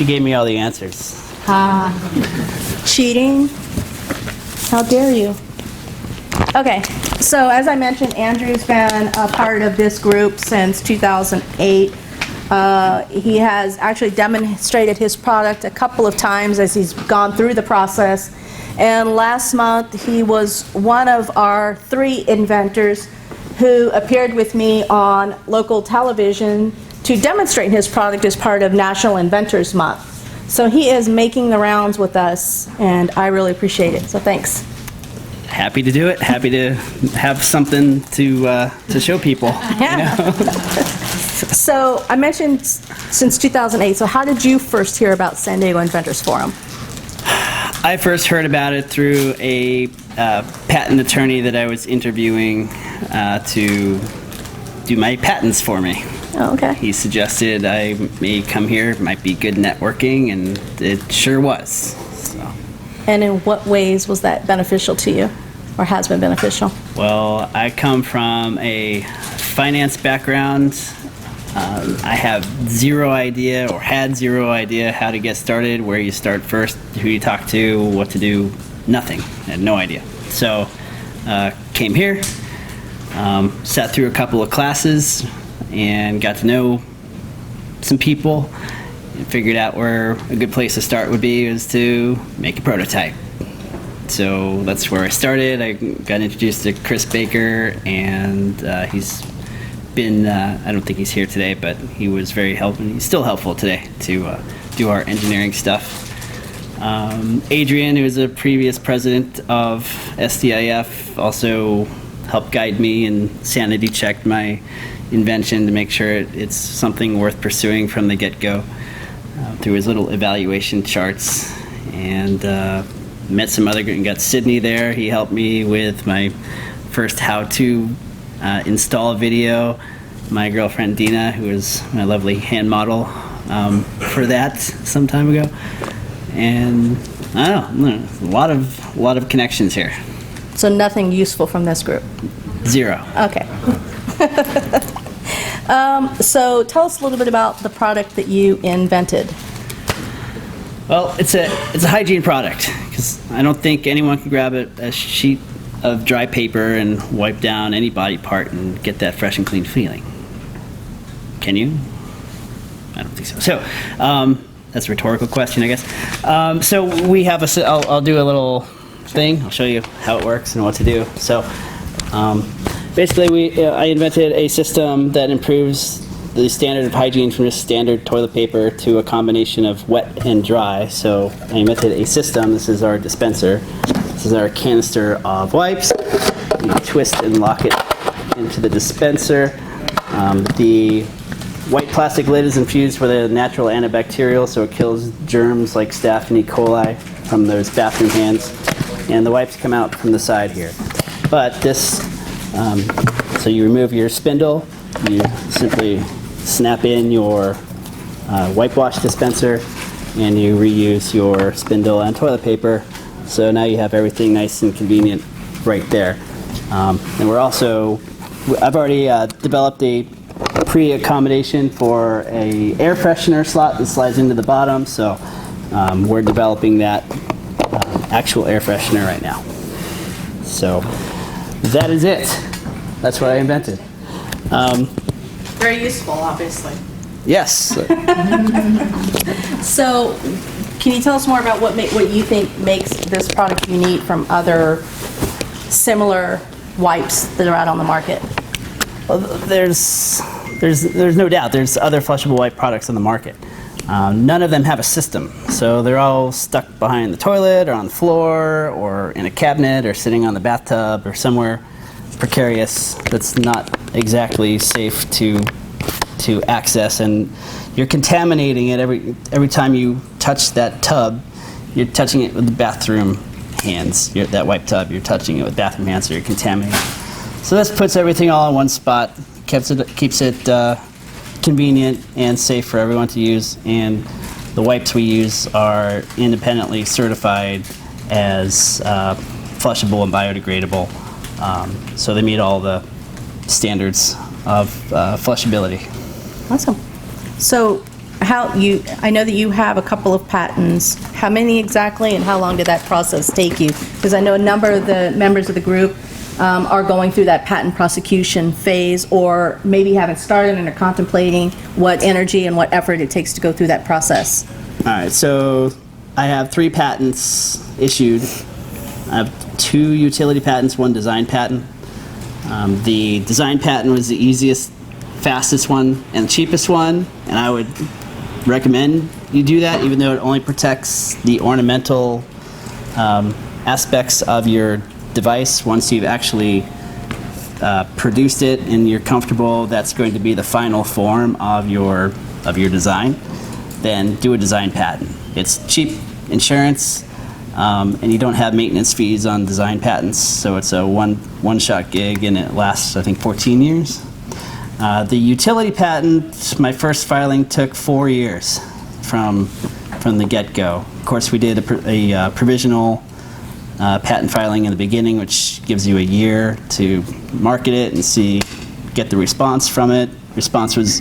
she gave me all the answers. Cheating? How dare you? Okay, so as I mentioned, Andrew's been a part of this group since 2008. He has actually demonstrated his product a couple of times as he's gone through the process. And last month, he was one of our 3 inventors who appeared with me on local television to demonstrate his product as part of National Inventors Month. So he is making the rounds with us, and I really appreciate it. So thanks. Happy to do it. Happy to have something to show people. Yeah. You know? So I mentioned since 2008. So how did you first hear about San Diego Inventors Forum? I first heard about it through a patent attorney that I was interviewing to do my patents for me. Oh, okay. He suggested I may come here. It might be good networking, and it sure was. So. And in what ways was that beneficial to you, or has been beneficial? Well, I come from a finance background. I have zero idea, or had zero idea, how to get started, where you start first, who you talk to, what to do, nothing. I had no idea. So, came here, sat through a couple of classes, and got to know some people, and figured out where a good place to start would be was to make a prototype. So that's where I started. I got introduced to Chris Baker, and he's been, I don't think he's here today, but he was very helpful. He's still helpful today to do our engineering stuff. Adrian, who was a previous president of SDIF, also helped guide me and sanity checked my invention to make sure it's something worth pursuing from the get-go through his little evaluation charts. And met some other, got Sydney there. He helped me with my first how-to install video. My girlfriend Dina, who was my lovely hand model for that some time ago. And I don't know, a lot of connections here. So nothing useful from this group? Zero. Okay. So tell us a little bit about the product that you invented. Well, it's a hygiene product, because I don't think anyone can grab a sheet of dry paper and wipe down any body part and get that fresh and clean feeling. Can you? I don't think so. So that's a rhetorical question, I guess. So we have I'll do a little thing. I'll show you how it works and what to do. So basically, I invented a system that improves the standard of hygiene from just standard toilet paper to a combination of wet and dry. So I invented a system. This is our dispenser. This is our canister of wipes. You twist and lock it into the dispenser. The white plastic lid is infused with a natural antibacterial, so it kills germs like Staph and E. coli from those bathroom hands. And the wipes come out from the side here. But this, so you remove your spindle, you simply snap in your wipe wash dispenser, and you reuse your spindle and toilet paper. So now you have everything nice and convenient right there. And we're also, I've already developed a pre-accommodation for a air freshener slot that slides into the bottom. So we're developing that actual air freshener right now. So that is it. That's what I invented. Very useful, obviously. Yes. So can you tell us more about what you think makes this product unique from other similar wipes that are out on the market? Well, there's no doubt there's other flushable wipe products on the market. None of them have a system, so they're all stuck behind the toilet or on the floor or in a cabinet or sitting on the bathtub or somewhere precarious that's not exactly safe to access, and you're contaminating it every time you touch that tub. You're touching it with the bathroom hands. That wipe tub, you're touching it with bathroom hands, so you're contaminating. So this puts everything all in one spot, keeps it convenient and safe for everyone to use, and the wipes we use are independently certified as flushable and biodegradable, so they meet all the standards of flushability. Awesome. So I know that you have a couple of patents. How many exactly, and how long did that process take you? Because I know a number of the members of the group are going through that patent prosecution phase, or maybe haven't started and are contemplating what energy and what effort it takes to go through that process. All right, so I have 3 patents issued. I have 2 utility patents, 1 design patent. The design patent was the easiest, fastest one, and cheapest one, and I would recommend you do that, even though it only protects the ornamental aspects of your device. Once you've actually produced it and you're comfortable that's going to be the final form of your design, then do a design patent. It's cheap insurance, and you don't have maintenance fees on design patents, so it's a one-shot gig, and it lasts, I think, 14 years. The utility patent, my first filing took 4 years from the get-go. Of course, we did a provisional patent filing in the beginning, which gives you a year to market it and get the response from it. Response was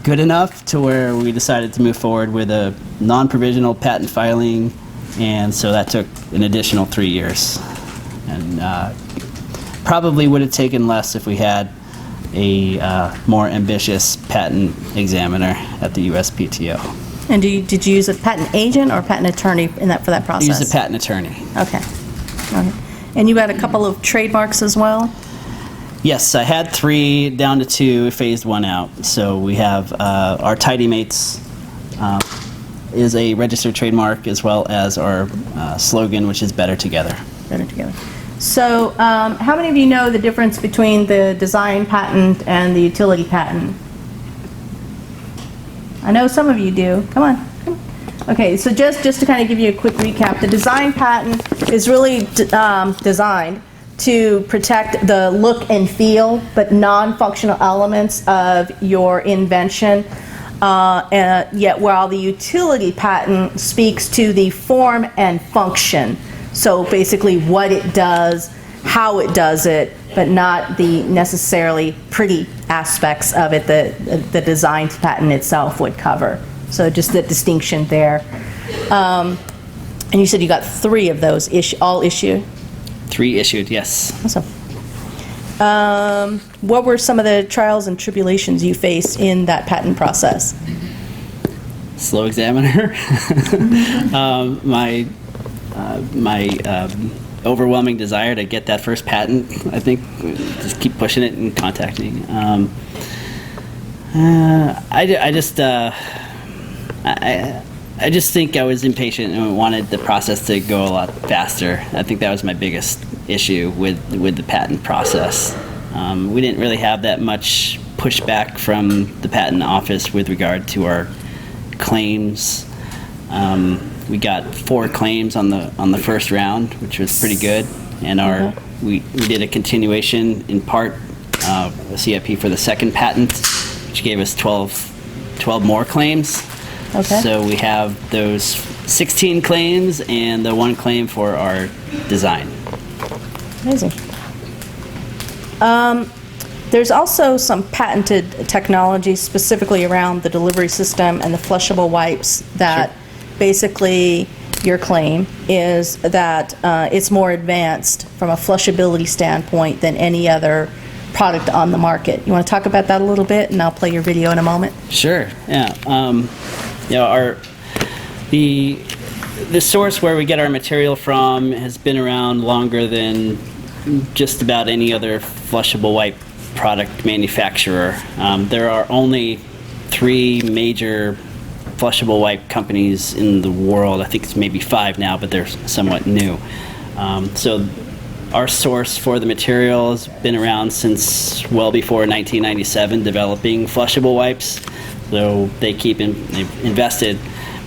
good enough to where we decided to move forward with a non-provisional patent filing, and so that took an additional 3 years. And probably would have taken less if we had a more ambitious patent examiner at the USPTO. And did you use a patent agent or a patent attorney for that process? I used a patent attorney. Okay. And you had a couple of trademarks as well? Yes, I had 3 down to 2, phased 1 out. So we have our TidyWipes is a registered trademark, as well as our slogan, which is Better Together. Better Together. So how many of you know the difference between the design patent and the utility patent? I know some of you do. Come on. Okay, so just to kind of give you a quick recap, the design patent is really designed to protect the look and feel, but non-functional elements of your invention. Yet while the utility patent speaks to the form and function, so basically what it does, how it does it, but not the necessarily pretty aspects of it that the design patent itself would cover. So just the distinction there. And you said you got 3 of those all issued? 3 issued, yes. Awesome. What were some of the trials and tribulations you faced in that patent process? Slow examiner. My overwhelming desire to get that first patent, I think, just keep pushing it and contacting. I just think I was impatient and wanted the process to go a lot faster. I think that was my biggest issue with the patent process. We didn't really have that much pushback from the patent office with regard to our claims. We got 4 claims on the first round, which was pretty good, and we did a continuation in part, a CIP for the second patent, which gave us 12 more claims. Okay. So we have those 16 claims and the 1 claim for our design. Amazing. There's also some patented technology specifically around the delivery system and the flushable wipes that basically your claim is that it's more advanced from a flushability standpoint than any other product on the market. You want to talk about that a little bit, and I'll play your video in a moment? Sure, yeah. The source where we get our material from has been around longer than just about any other flushable wipe product manufacturer. There are only 3 major flushable wipe companies in the world. I think it's maybe 5 now, but they're somewhat new. So our source for the material has been around since well before 1997, developing flushable wipes. So they've invested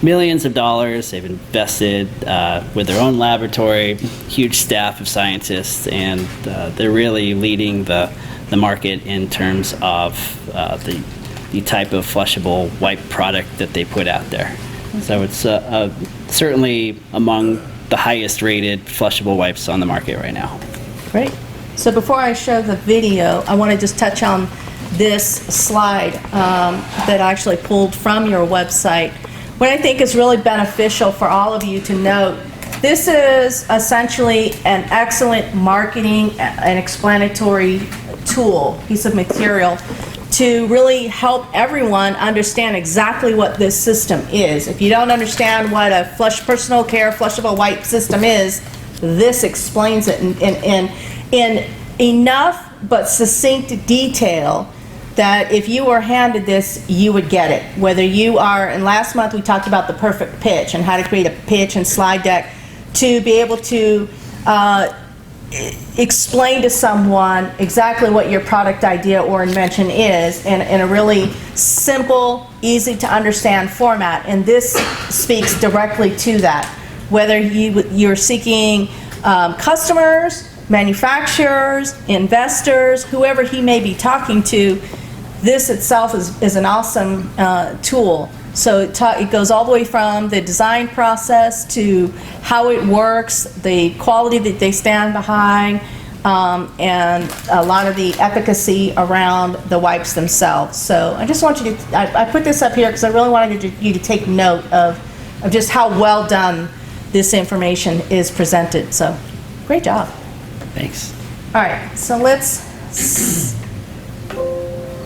millions of dollars. They've invested with their own laboratory, huge staff of scientists, and they're really leading the market in terms of the type of flushable wipe product that they put out there. So it's certainly among the highest rated flushable wipes on the market right now. Great. So before I show the video, I want to just touch on this slide that I actually pulled from your website. What I think is really beneficial for all of you to note, this is essentially an excellent marketing and explanatory tool, piece of material, to really help everyone understand exactly what this system is. If you don't understand what a personal care flushable wipe system is, this explains it in enough but succinct detail that if you were handed this, you would get it. Whether you are, and last month we talked about the perfect pitch and how to create a pitch and slide deck to be able to explain to someone exactly what your product idea or invention is in a really simple, easy to understand format. And this speaks directly to that. Whether you're seeking customers, manufacturers, investors, whoever he may be talking to, this itself is an awesome tool. So it goes all the way from the design process to how it works, the quality that they stand behind, and a lot of the efficacy around the wipes themselves. So I just want you to, I put this up here because I really wanted you to take note of just how well done this information is presented. So great job. Thanks. All right, so let's,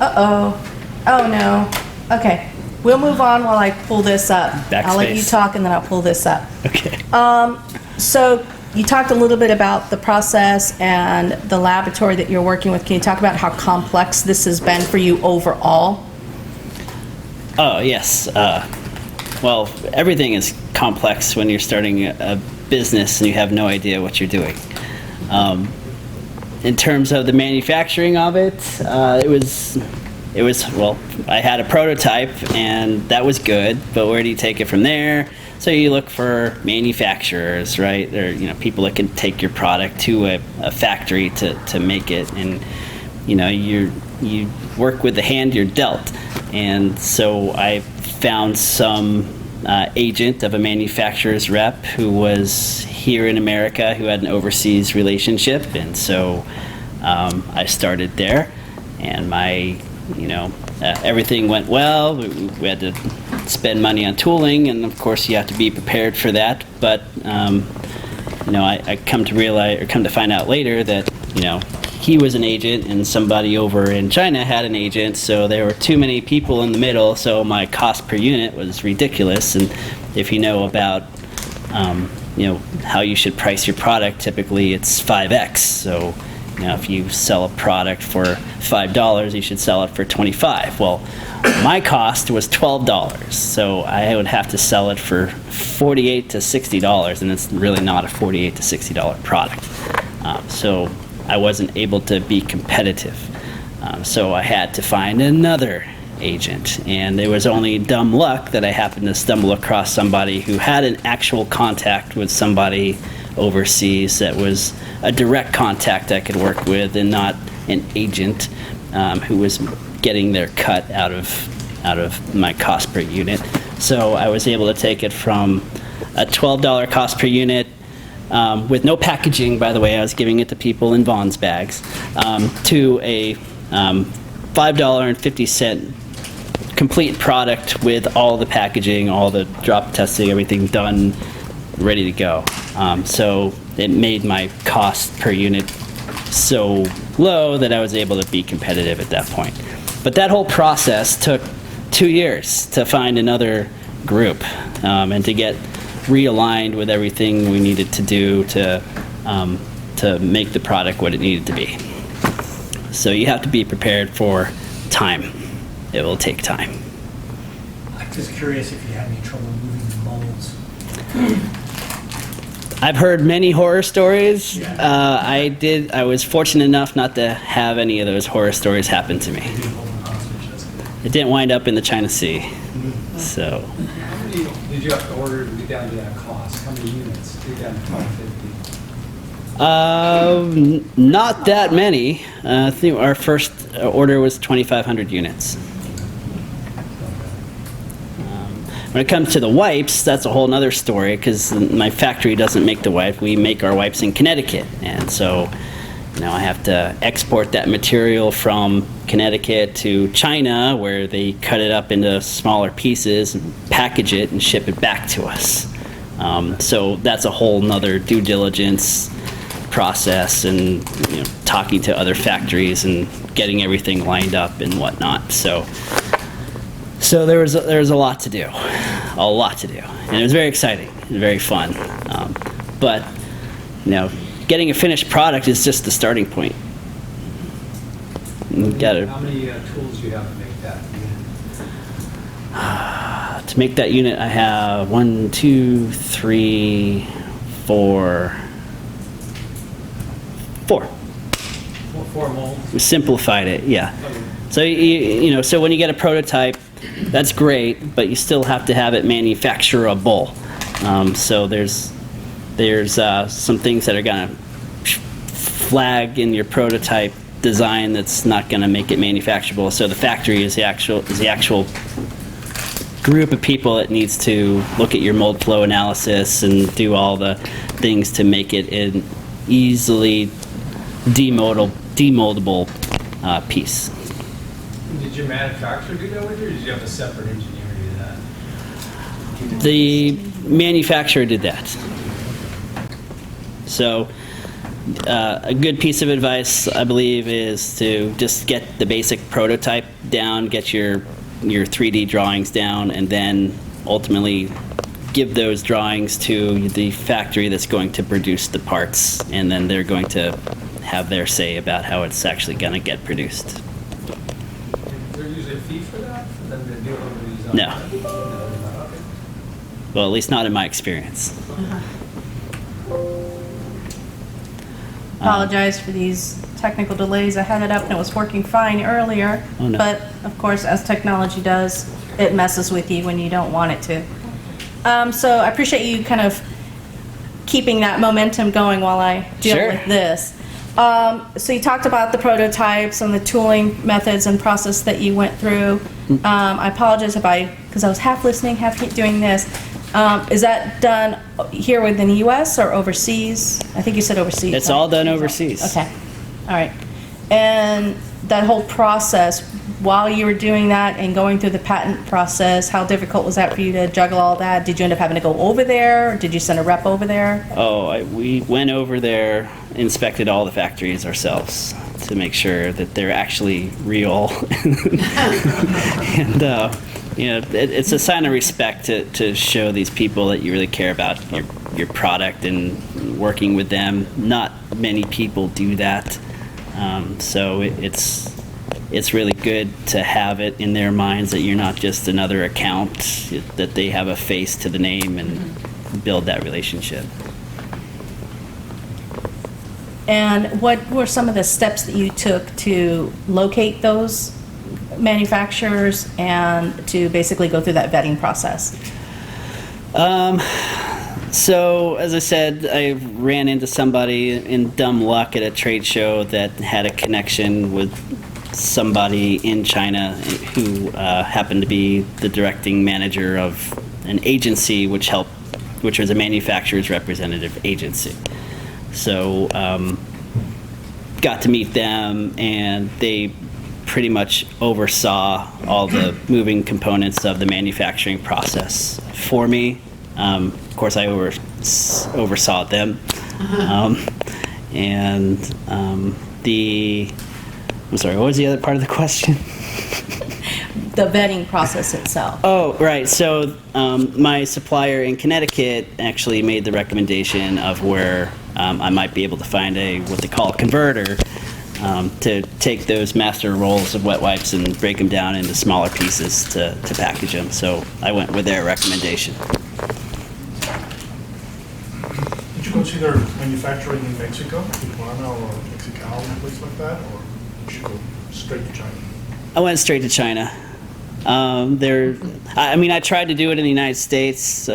oh no, okay. We'll move on while I pull this up. Backspace. I'll let you talk and then I'll pull this up. Okay. So you talked a little bit about the process and the laboratory that you're working with. Can you talk about how complex this has been for you overall? Oh, yes. Well, everything is complex when you're starting a business and you have no idea what you're doing. In terms of the manufacturing of it, it was, well, I had a prototype and that was good, but where do you take it from there? So you look for manufacturers, right? Or, people that can take your product to a factory to make it. And, you work with the hand you're dealt. And so I found some agent of a manufacturer's rep who was here in America who had an overseas relationship. And so I started there, and everything went well. We had to spend money on tooling, and of course you have to be prepared for that. But I come to find out later that he was an agent and somebody over in China had an agent, so there were too many people in the middle, so my cost per unit was ridiculous. And if you know about how you should price your product, typically it's 5x. So if you sell a product for $5, you should sell it for $25. Well, my cost was $12, so I would have to sell it for $48 to $60, and it's really not a $48 to $60 product. So I wasn't able to be competitive. So I had to find another agent, and it was only dumb luck that I happened to stumble across somebody who had an actual contact with somebody overseas that was a direct contact I could work with, and not an agent who was getting their cut out of my cost per unit. So I was able to take it from a $12 cost per unit with no packaging, by the way, I was giving it to people in Vaughn's bags, to a $5.50 complete product with all the packaging, all the drop testing, everything done, ready to go. So it made my cost per unit so low that I was able to be competitive at that point. But that whole process took 2 years to find another group and to get realigned with everything we needed to do to make the product what it needed to be. So you have to be prepared for time. It will take time. I'm just curious if you had any trouble moving the molds. I've heard many horror stories. Yeah. I was fortunate enough not to have any of those horror stories happen to me. You didn't hold them hostage, that's good. It didn't wind up in the China Sea. So How many did you have to order to get down to that cost? How many units to get down to 550? not that many. I think our first order was 2,500 units. When it comes to the wipes, that's a whole nother story, because my factory doesn't make the wipe. We make our wipes in Connecticut. And so, Now I have to export that material from Connecticut to China, where they cut it up into smaller pieces, and package it, and ship it back to us. So that's a whole nother due diligence process, and talking to other factories and getting everything lined up and whatnot. So there was a lot to do, and it was very exciting and very fun. But getting a finished product is just the starting point. You gotta, How many tools do you have to make that unit? to make that unit, I have 1, 2, 3, 4. 4. Four molds? We simplified it, yeah. Okay. So so when you get a prototype, that's great, but you still have to have it manufacturable. So there's some things that are gonna flag in your prototype design that's not gonna make it manufacturable. So the factory is the actual group of people that needs to look at your mold flow analysis and do all the things to make it an easily demoldable piece. Did your manufacturer do that with you, or did you have a separate engineer do that? The manufacturer did that. So a good piece of advice, I believe, is to just get the basic prototype down, get your 3D drawings down, and then ultimately give those drawings to the factory that's going to produce the parts, and then they're going to have their say about how it's actually going to get produced. Is there usually a fee for that? For them to do over the design? No. Okay. Well, at least not in my experience. Apologize for these technical delays. I had it up and it was working fine earlier. Oh, no. But of course, as technology does, it messes with you when you don't want it to. So I appreciate you kind of keeping that momentum going while I deal Sure. with this. So you talked about the prototypes and the tooling methods and process that you went through. I apologize because I was half listening, half doing this. Is that done here within the U.S. or overseas? I think you said overseas. It's all done overseas. Okay, all right. And that whole process, while you were doing that and going through the patent process, how difficult was that for you to juggle all that? Did you end up having to go over there, or did you send a rep over there? We went over there, inspected all the factories ourselves to make sure that they're actually real. And it's a sign of respect to show these people that you really care about your product and working with them. Not many people do that, so it's really good to have it in their minds that you're not just another account, that they have a face to the name and build that relationship. And what were some of the steps that you took to locate those manufacturers and to basically go through that vetting process? So, as I said, I ran into somebody in dumb luck at a trade show that had a connection with somebody in China who happened to be the directing manager of an agency which was a manufacturer's representative agency. So, got to meet them, and they pretty much oversaw all the moving components of the manufacturing process for me. Of course, I oversaw them. I'm sorry, what was the other part of the question? The vetting process itself. Oh, right. So my supplier in Connecticut actually made the recommendation of where I might be able to find what they call a converter to take those master rolls of wet wipes and break them down into smaller pieces to package them. So I went with their recommendation. Did you consider manufacturing in Mexico, Tijuana or Mexicali, a place like that, or you should go straight to China? I went straight to China. I tried to do it in the United States.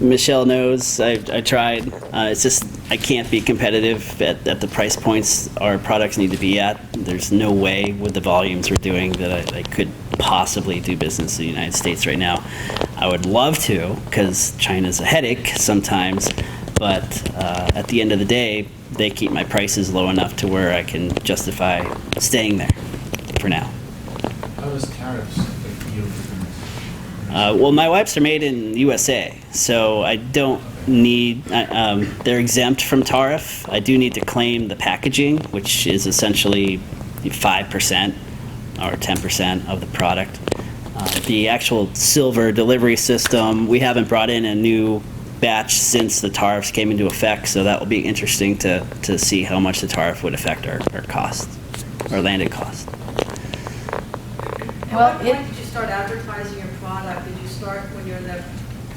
Michelle knows I tried. It's just I can't be competitive at the price points our products need to be at. There's no way with the volumes we're doing that I could possibly do business in the United States right now. I would love to, because China's a headache sometimes, but at the end of the day, they keep my prices low enough to where I can justify staying there for now. How does tariffs affect your business? Well, my wipes are made in USA, so I don't need, they're exempt from tariff. I do need to claim the packaging, which is essentially 5% or 10% of the product. The actual silver delivery system, we haven't brought in a new batch since the tariffs came into effect, so that will be interesting to see how much the tariff would affect our cost, our landed cost. At what point did you start advertising your product? Did you start when you're in the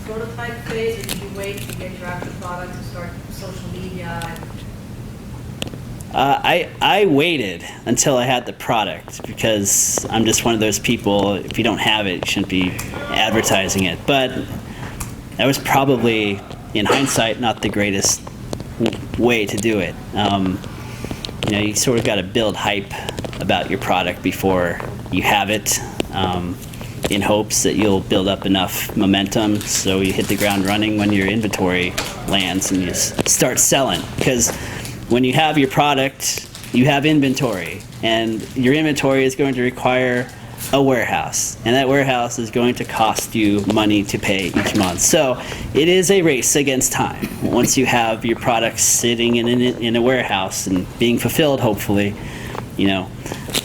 prototype phase, or did you wait to get your actual product to start social media? I waited until I had the product because I'm just one of those people, if you don't have it, you shouldn't be advertising it. But that was probably, in hindsight, not the greatest way to do it. You sort of got to build hype about your product before you have it, in hopes that you'll build up enough momentum so you hit the ground running when your inventory lands and you start selling. Because when you have your product, you have inventory, and your inventory is going to require a warehouse, and that warehouse is going to cost you money to pay each month. So it is a race against time. Once you have your product sitting in a warehouse and being fulfilled, hopefully,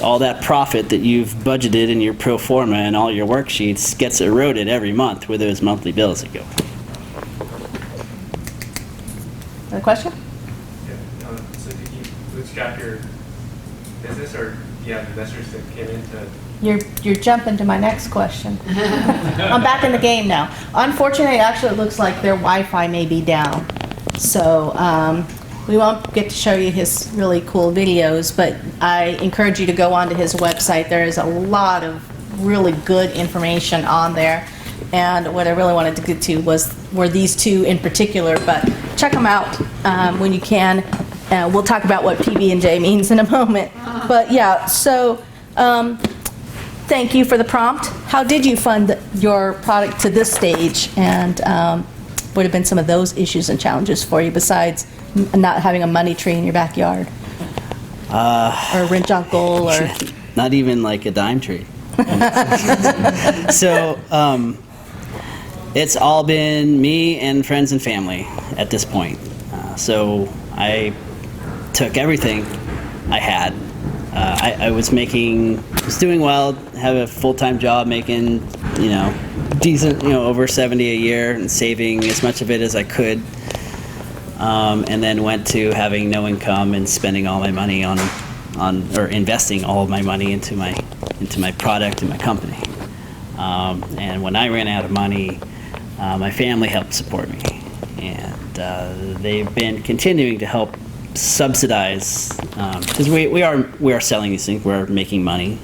all that profit that you've budgeted in your pro forma and all your worksheets gets eroded every month with those monthly bills that go. Another question? So did you bootstrap your business, or do you have investors that came in to? You're jumping to my next question. I'm back in the game now. Unfortunately, actually, it looks like their Wi-Fi may be down. So we won't get to show you his really cool videos, but I encourage you to go onto his website. There is a lot of really good information on there. And what I really wanted to get to were these two in particular, but check them out when you can. We'll talk about what PB&J means in a moment. But yeah, so thank you for the prompt. How did you fund your product to this stage? And what have been some of those issues and challenges for you besides not having a money tree in your backyard? Or a rich uncle, or... Not even like a dime tree. So it's all been me and friends and family at this point. So I took everything I had. I was doing well, have a full-time job, making, decent, over 70 a year, and saving as much of it as I could. And then went to having no income and spending all my money or investing all of my money into my product and my company. And when I ran out of money, my family helped support me, and they've been continuing to help subsidize, because we are selling these things, we're making money,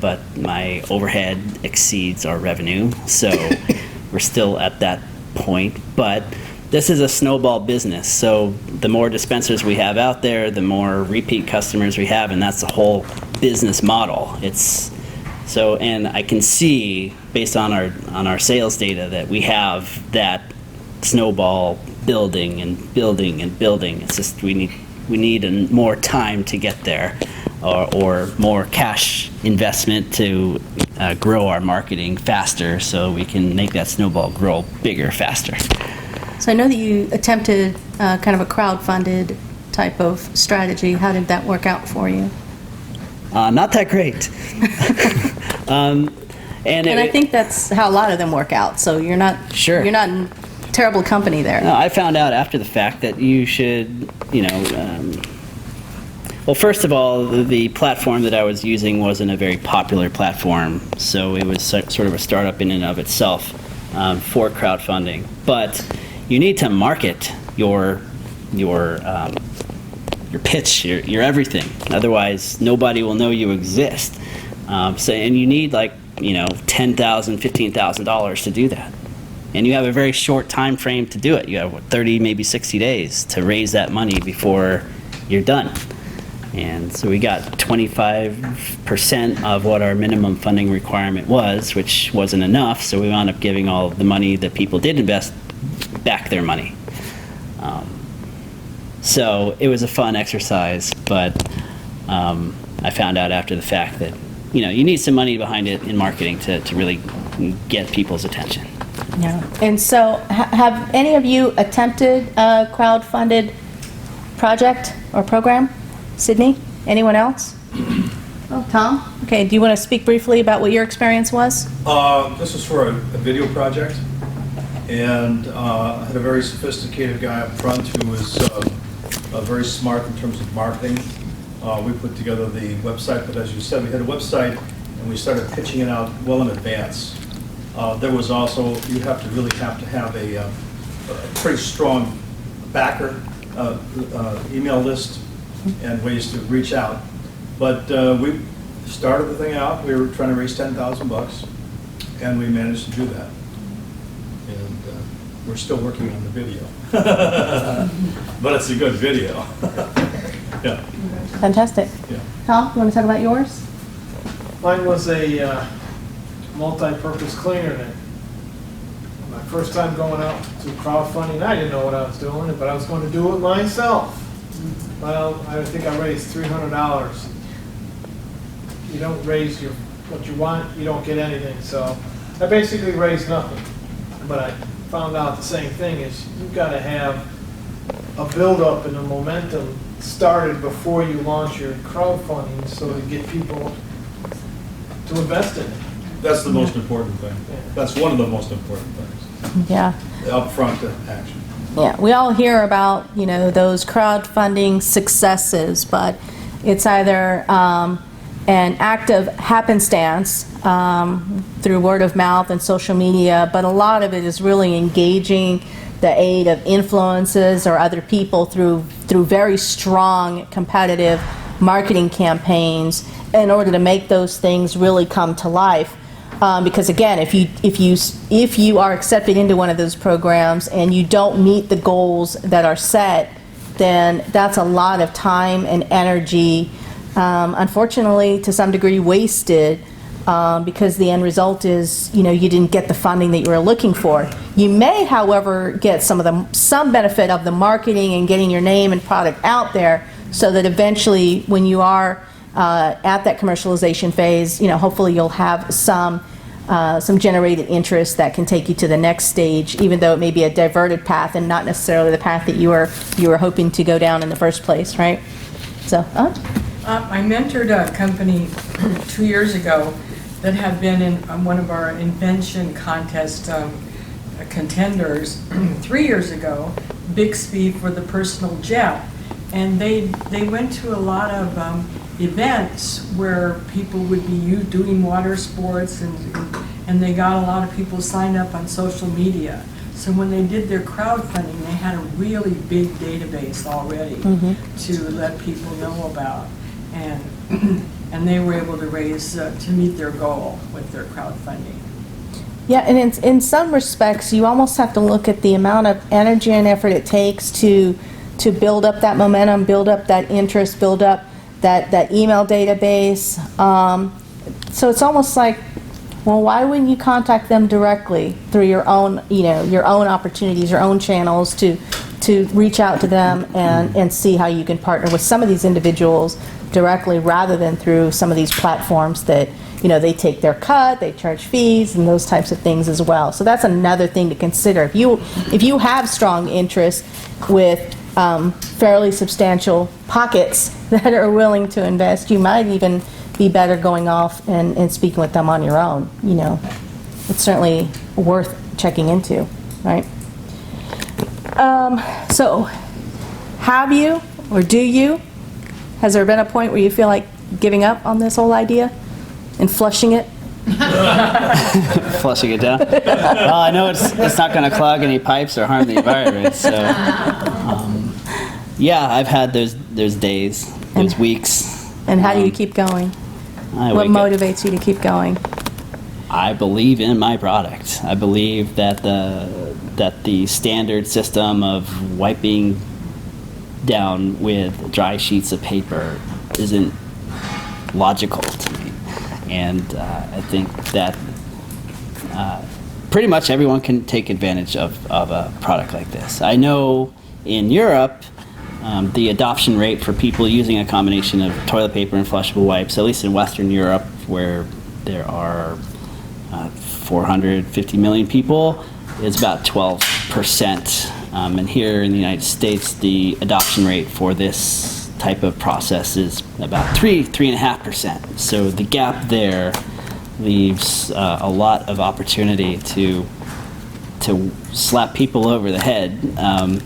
but my overhead exceeds our revenue, so we're still at that point. But this is a snowball business, so the more dispensers we have out there, the more repeat customers we have, and that's the whole business model. And I can see, based on our sales data, that we have that snowball building and building and building. It's just we need more time to get there, or more cash investment to grow our marketing faster, so we can make that snowball grow bigger faster. So I know that you attempted kind of a crowd-funded type of strategy. How did that work out for you? Not that great. And I think that's how a lot of them work out. So you're not in terrible company there. No, I found out after the fact that you should, well, first of all, the platform that I was using wasn't a very popular platform, so it was sort of a startup in and of itself for crowdfunding. But you need to market your pitch, your everything. Otherwise, nobody will know you exist. And you need $10,000, $15,000 to do that. And you have a very short time frame to do it. You have 30, maybe 60 days to raise that money before you're done. And so we got 25% of what our minimum funding requirement was, which wasn't enough. So we wound up giving all of the money that people did invest back their money. So it was a fun exercise, but I found out after the fact that, you need some money behind it in marketing to really get people's attention. Yeah. And so have any of you attempted a crowd-funded project or program? Sydney? Anyone else? Oh, Tom? Okay, do you want to speak briefly about what your experience was? This was for a video project, and I had a very sophisticated guy up front who was very smart in terms of marketing. We put together the website, but as you said, we had a website, and we started pitching it out well in advance. There was also, you really have to have a pretty strong backer, email list, and ways to reach out. But we started the thing out. We were trying to raise $10,000, and we managed to do that. And we're still working on the video, but it's a good video. Yeah. Fantastic. Yeah. Tom, you want to talk about yours? Mine was a multi-purpose cleaner. And my first time going out to crowdfunding, I didn't know what I was doing, but I was going to do it myself. Well, I think I raised $300. You don't raise what you want, you don't get anything. So I basically raised nothing. But I found out the same thing is you've got to have a build-up and a momentum started before you launch your crowdfunding so to get people to invest in it. That's the most important thing. Yeah. That's one of the most important things. Yeah. The upfront action. Yeah, we all hear about, those crowdfunding successes, but it's either an act of happenstance through word of mouth and social media, but a lot of it is really engaging the aid of influences or other people through very strong competitive marketing campaigns in order to make those things really come to life. Because again, if you are accepted into one of those programs and you don't meet the goals that are set, then that's a lot of time and energy, unfortunately to some degree wasted, because the end result is you didn't get the funding that you were looking for. You may, however, get some benefit of the marketing and getting your name and product out there, so that eventually when you are at that commercialization phase, hopefully you'll have some generated interest that can take you to the next stage, even though it may be a diverted path and not necessarily the path that you were hoping to go down in the first place, right? So, I mentored a company 2 years ago that had been in one of our invention contest contenders 3 years ago, Bixby for the personal jet, and they went to a lot of events where people would be doing water sports, and they got a lot of people signed up on social media. So when they did their crowdfunding, they had a really big database already to let people know about, and they were able to raise to meet their goal with their crowdfunding. yeah, and in some respects, you almost have to look at the amount of energy and effort it takes to build up that momentum, build up that interest, build up that email database. So it's almost like, well, why wouldn't you contact them directly through your own opportunities, your own channels to reach out to them and see how you can partner with some of these individuals directly, rather than through some of these platforms that they take their cut, they charge fees, and those types of things as well. So that's another thing to consider. If you have strong interest with fairly substantial pockets that are willing to invest, you might even be better going off and speaking with them on your own. It's certainly worth checking into, right? So have you, or do you, has there been a point where you feel like giving up on this whole idea and flushing it? Flushing it down. Well, I know it's not going to clog any pipes or harm the environment. So, yeah, I've had those days, those weeks. And how do you keep going? What motivates you to keep going? I believe in my product. I believe that the standard system of wiping down with dry sheets of paper isn't logical to me. And I think that pretty much everyone can take advantage of a product like this. I know in Europe, the adoption rate for people using a combination of toilet paper and flushable wipes, at least in Western Europe, where there are 450 million people, is about 12%. And here in the United States, the adoption rate for this type of process is about 3.5%. So the gap there leaves a lot of opportunity to slap people over the head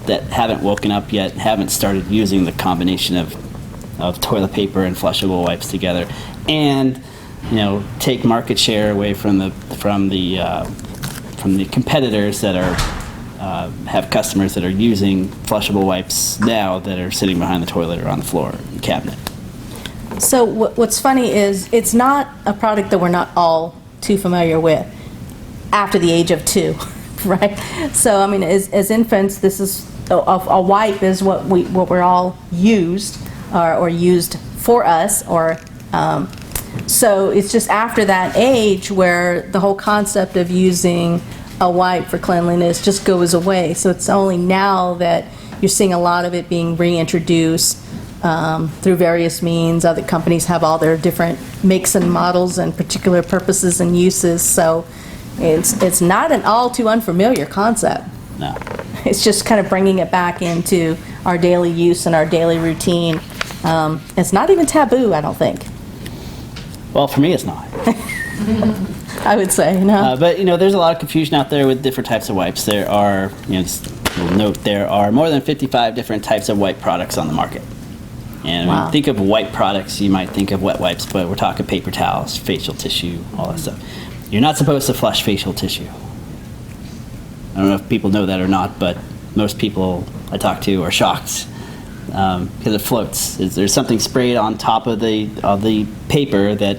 that haven't woken up yet, haven't started using the combination of toilet paper and flushable wipes together, and take market share away from the competitors that are have customers that are using flushable wipes now that are sitting behind the toilet or on the floor in the cabinet. So what's funny is it's not a product that we're not all too familiar with after the age of 2, right? So I mean, as infants, this is a wipe is what we're all used or used for us, or so it's just after that age where the whole concept of using a wipe for cleanliness just goes away. So it's only now that you're seeing a lot of it being reintroduced through various means. Other companies have all their different makes and models and particular purposes and uses. So it's not an all too unfamiliar concept. No. It's just kind of bringing it back into our daily use and our daily routine. It's not even taboo, I don't think. Well, for me, it's not. I would say, no. But there's a lot of confusion out there with different types of wipes. There are, just a little note, there are more than 55 different types of wipe products on the market. And when you think of wipe products, you might think of wet wipes, but we're talking paper towels, facial tissue, all that stuff. You're not supposed to flush facial tissue. I don't know if people know that or not, but most people I talk to are shocked because it floats. There's something sprayed on top of the paper that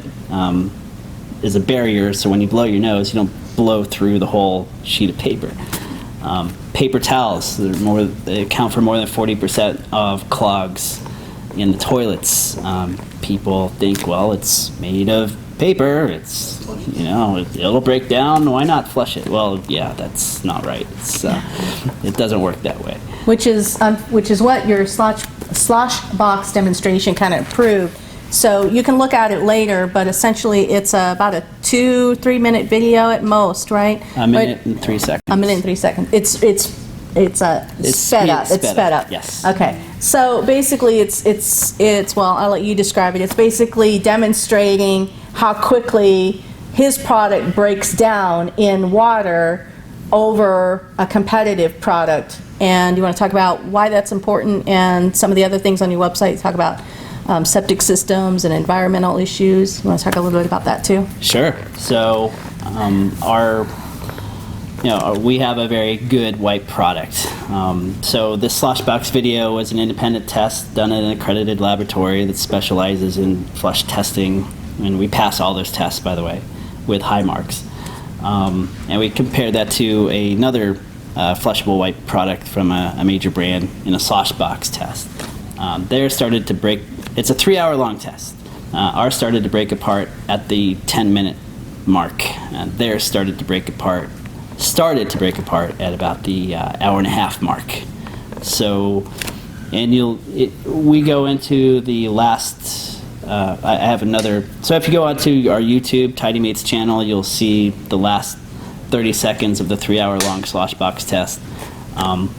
is a barrier, so when you blow your nose, you don't blow through the whole sheet of paper. Paper towels, they account for more than 40% of clogs in the toilets. People think, well, it's made of paper, it's, it'll break down, why not flush it? Well, yeah, that's not right. It doesn't work that way. Which is what your slosh box demonstration kind of proved. So you can look at it later, but essentially it's about a 2-3 minute video at most, right? A minute and 3 seconds. A minute and 3 seconds. It's sped up. It's sped up. Yes. Okay. So basically, it's well, I'll let you describe it. It's basically demonstrating how quickly his product breaks down in water over a competitive product. And you want to talk about why that's important and some of the other things on your website. Talk about septic systems and environmental issues. You want to talk a little bit about that too? Sure. So we have a very good wipe product. So this slosh box video was an independent test done at an accredited laboratory that specializes in flush testing, and we pass all those tests, by the way, with high marks. And we compared that to another flushable wipe product from a major brand in a slosh box test. Theirs started to break. It's a 3-hour-long test. Ours started to break apart at the 10-minute mark. Theirs started to break apart at about the hour-and-a-half mark. So, and we go into the last. I have another. So if you go onto our YouTube TidyMates channel, you'll see the last 30 seconds of the 3-hour-long slosh box test. Ours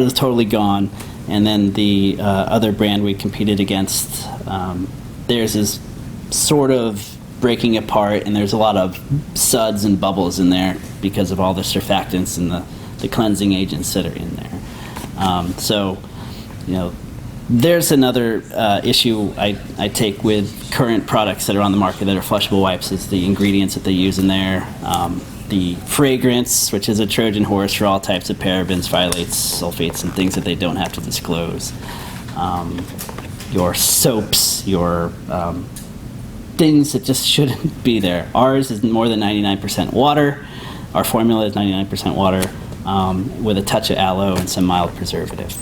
is totally gone. And then the other brand we competed against, theirs is sort of breaking apart, and there's a lot of suds and bubbles in there because of all the surfactants and the cleansing agents that are in there. There's another issue I take with current products that are on the market that are flushable wipes is the ingredients that they use in there. The fragrance, which is a Trojan horse for all types of parabens, phthalates, sulfates, and things that they don't have to disclose. Your soaps, your things that just shouldn't be there. Ours is more than 99% water. Our formula is 99% water with a touch of aloe and some mild preservative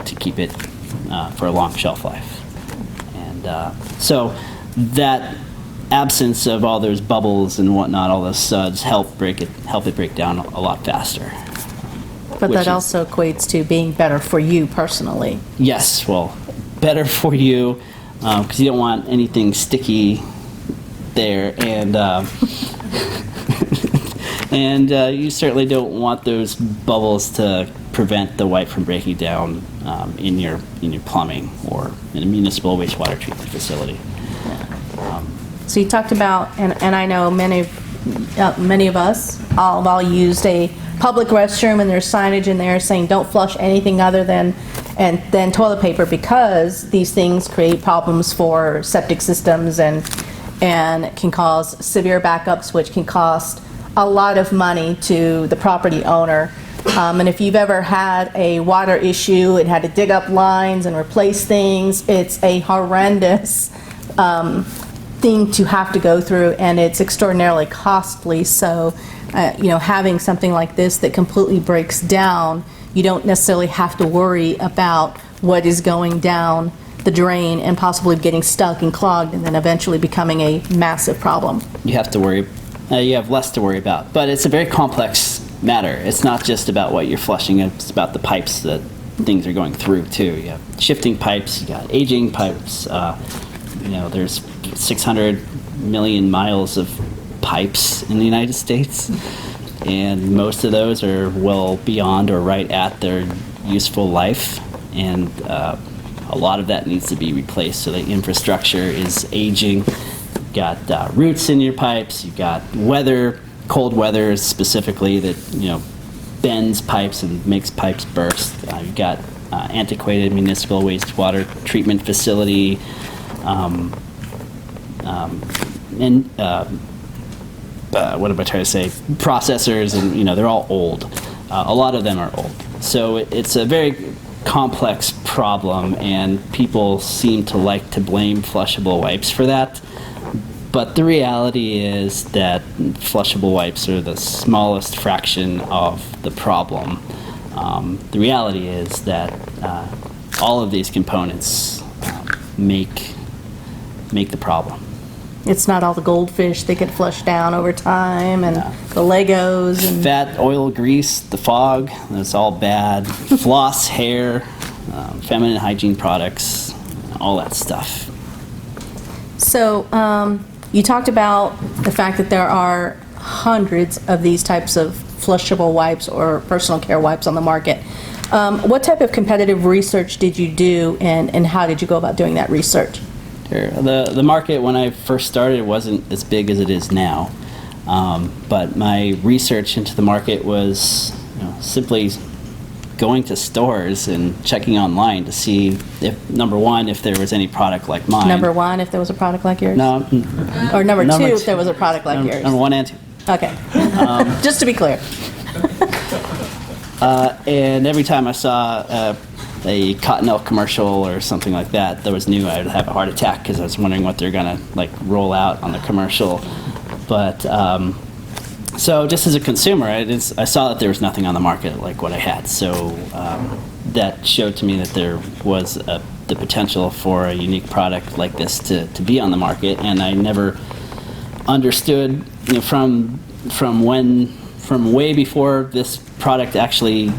to keep it for a long shelf life. And so that absence of all those bubbles and whatnot, all those suds, help it break down a lot faster. But which that is- also equates to being better for you personally. Yes, well, better for you, because you don't want anything sticky there, and and you certainly don't want those bubbles to prevent the wipe from breaking down in your plumbing or in a municipal wastewater treatment facility. So you talked about, and I know many of us all used a public restroom, and there's signage in there saying don't flush anything other than toilet paper, because these things create problems for septic systems and can cause severe backups, which can cost a lot of money to the property owner. And if you've ever had a water issue and had to dig up lines and replace things, it's a horrendous thing to have to go through, and it's extraordinarily costly. So, having something like this that completely breaks down, you don't necessarily have to worry about what is going down the drain and possibly getting stuck and clogged and then eventually becoming a massive problem. You have less to worry about. But it's a very complex matter. It's not just about what you're flushing, it's about the pipes that things are going through too. You have shifting pipes, you got aging pipes, there's 600 million miles of pipes in the United States, and most of those are well beyond or right at their useful life, and a lot of that needs to be replaced. So the infrastructure is aging. You've got roots in your pipes. You've got cold weather specifically that bends pipes and makes pipes burst. You've got antiquated municipal wastewater treatment facility, and what am I trying to say? Processors, and they're all old. A lot of them are old. So it's a very complex problem, and people seem to like to blame flushable wipes for that. But the reality is that flushable wipes are the smallest fraction of the problem. The reality is that all of these components make the problem. It's not all the goldfish that get flushed down over time, and the Legos and Fat, oil, grease, the fog, that's all bad. Floss, hair, feminine hygiene products, all that stuff. So you talked about the fact that there are hundreds of these types of flushable wipes or personal care wipes on the market. What type of competitive research did you do, and how did you go about doing that research? Sure. The market when I first started wasn't as big as it is now, but my research into the market was simply going to stores and checking online to see if, number one, if there was any product like mine. Number one, if there was a product like yours? No. Or number two, two. if there was a product like yours? Number one and two. Okay. Just to be clear. And every time I saw a Cottonelle commercial or something like that was new, I would have a heart attack because I was wondering what they're gonna roll out on the commercial. But so just as a consumer, I saw that there was nothing on the market like what I had. So that showed to me that there was the potential for a unique product like this to be on the market, and I never understood from way before this product actually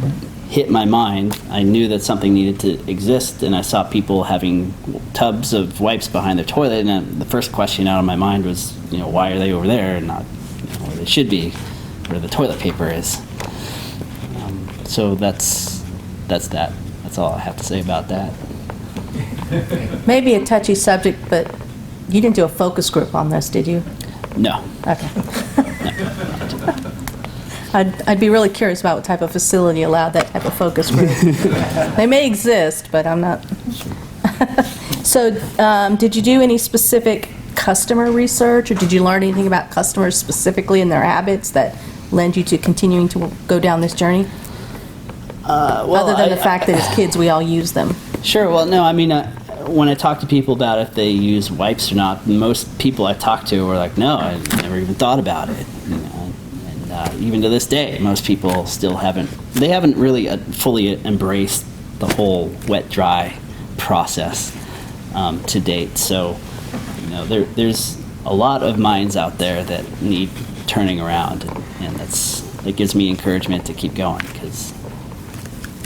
hit my mind. I knew that something needed to exist, and I saw people having tubs of wipes behind their toilet, and the first question out of my mind was, why are they over there and not where they should be, where the toilet paper is? So that's that. That's all I have to say about that. Maybe a touchy subject, but you didn't do a focus group on this, did you? No. Okay. I'd be really curious about what type of facility allowed that type of focus group. They may exist, but I'm not. So, did you do any specific customer research, or did you learn anything about customers specifically and their habits that lend you to continuing to go down this journey? Other than the fact that as kids we all use them. Sure. Well, no, I mean, when I talk to people about if they use wipes or not, most people I talk to were like, no, I never even thought about it. Even to this day, most people still haven't really fully embraced the whole wet-dry process to date. So, there's a lot of minds out there that need turning around, and that gives me encouragement to keep going, because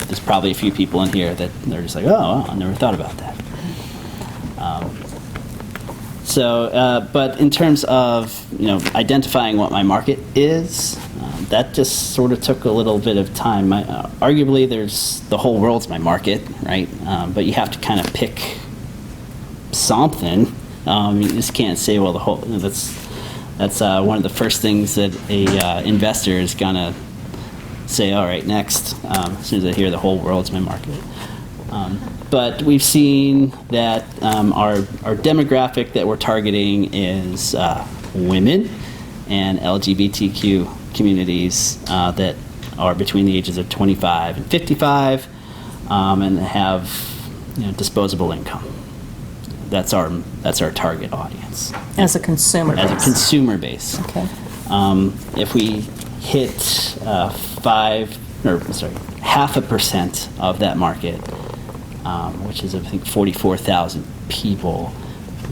there's probably a few people in here that they're just like, oh, wow, I never thought about that. But in terms of identifying what my market is, that just sort of took a little bit of time. Arguably, there's the whole world's my market, right? But you have to kind of pick something. You just can't say, well, the whole. That's one of the first things that a investor is gonna say. All right, next. As soon as I hear the whole world's my market. But we've seen that our demographic that we're targeting is women and LGBTQ communities that are between the ages of 25 and 55 and have disposable income. That's our half audience. As a consumer base. As a consumer base. Okay. If we hit 0.5% of that market, which is I think 44,000 people,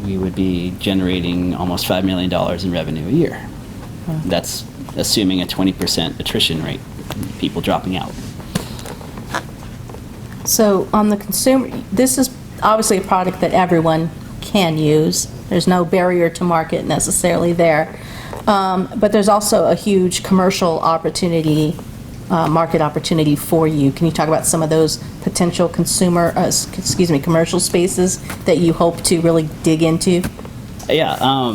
we would be generating almost $5 million in revenue a year. That's assuming a 20% attrition rate, people dropping out. So on the consumer, this is obviously a product that everyone can use. There's no barrier to market necessarily there. But there's also a huge commercial opportunity, market opportunity for you. Can you talk about some of those potential commercial spaces that you hope to really dig into? Yeah,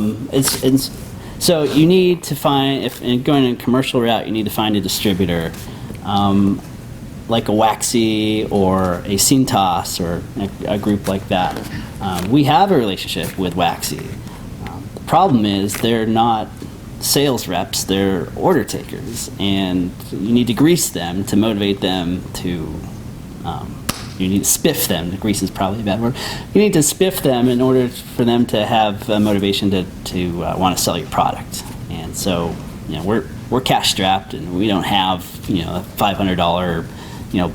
so you need to find, if going in a commercial route, you need to find a distributor, like a Waxy or a Cintas or a group like that. We have a relationship with Waxy. The problem is they're not sales reps, they're order takers, and you need to grease them to motivate them to, you need to spiff them. Grease is probably a bad word. You need to spiff them in order for them to have motivation to want to sell your product. And so, we're cash strapped, and we don't have a $500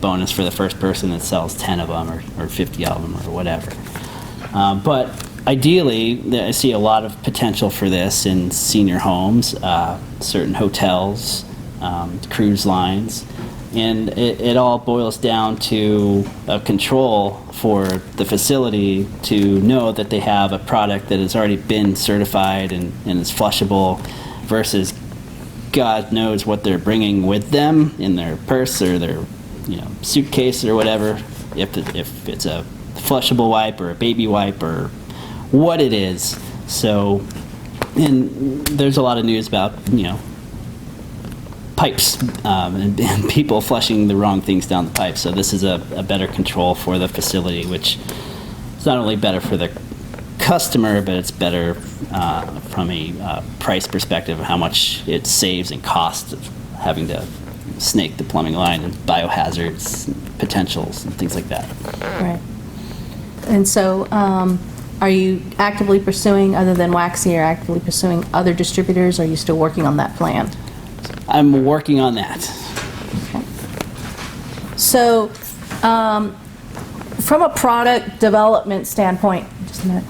bonus for the first person that sells 10 of them or 50 of them or whatever. But ideally, I see a lot of potential for this in senior homes, certain hotels, cruise lines, and it all boils down to a control for the facility to know that they have a product that has already been certified and is flushable versus God knows what they're bringing with them in their purse or their suitcase or whatever, if it's a flushable wipe or a baby wipe or what it is. So, and there's a lot of news about pipes and people flushing the wrong things down the pipe. So this is a better control for the facility, which is not only better for the customer, but it's better from a price perspective of how much it saves in cost of having to snake the plumbing line and biohazards, and potentials, and things like that. Right. And so, are you actively pursuing, other than Waxy, actively pursuing other distributors? Or are you still working on that plan? I'm working on that. Okay. So, from a product development standpoint, just a minute.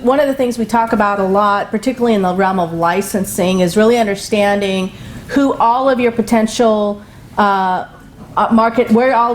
One of the things we talk about a lot, particularly in the realm of licensing, is really understanding who all of your potential market, where all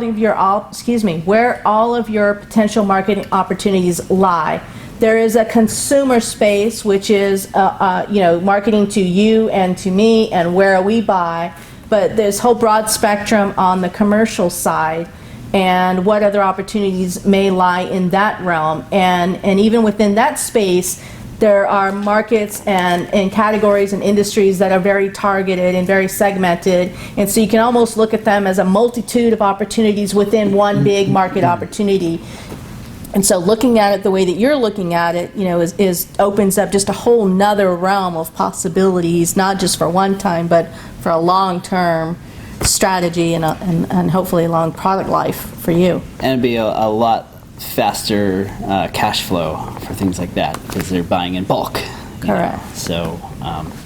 of your potential marketing opportunities lie. There is a consumer space, which is marketing to you and to me and where we buy, but there's whole broad spectrum on the commercial side and what other opportunities may lie in that realm. And even within that space, there are markets and categories and industries that are very targeted and very segmented. And so you can almost look at them as a multitude of opportunities within one big market opportunity. And so looking at it the way that you're looking at it, opens up just a whole nother realm of possibilities, not just for one time, but for a long-term strategy and hopefully a long product life for you. And it'd be a lot faster cash flow for things like that because they're buying in bulk. Correct. So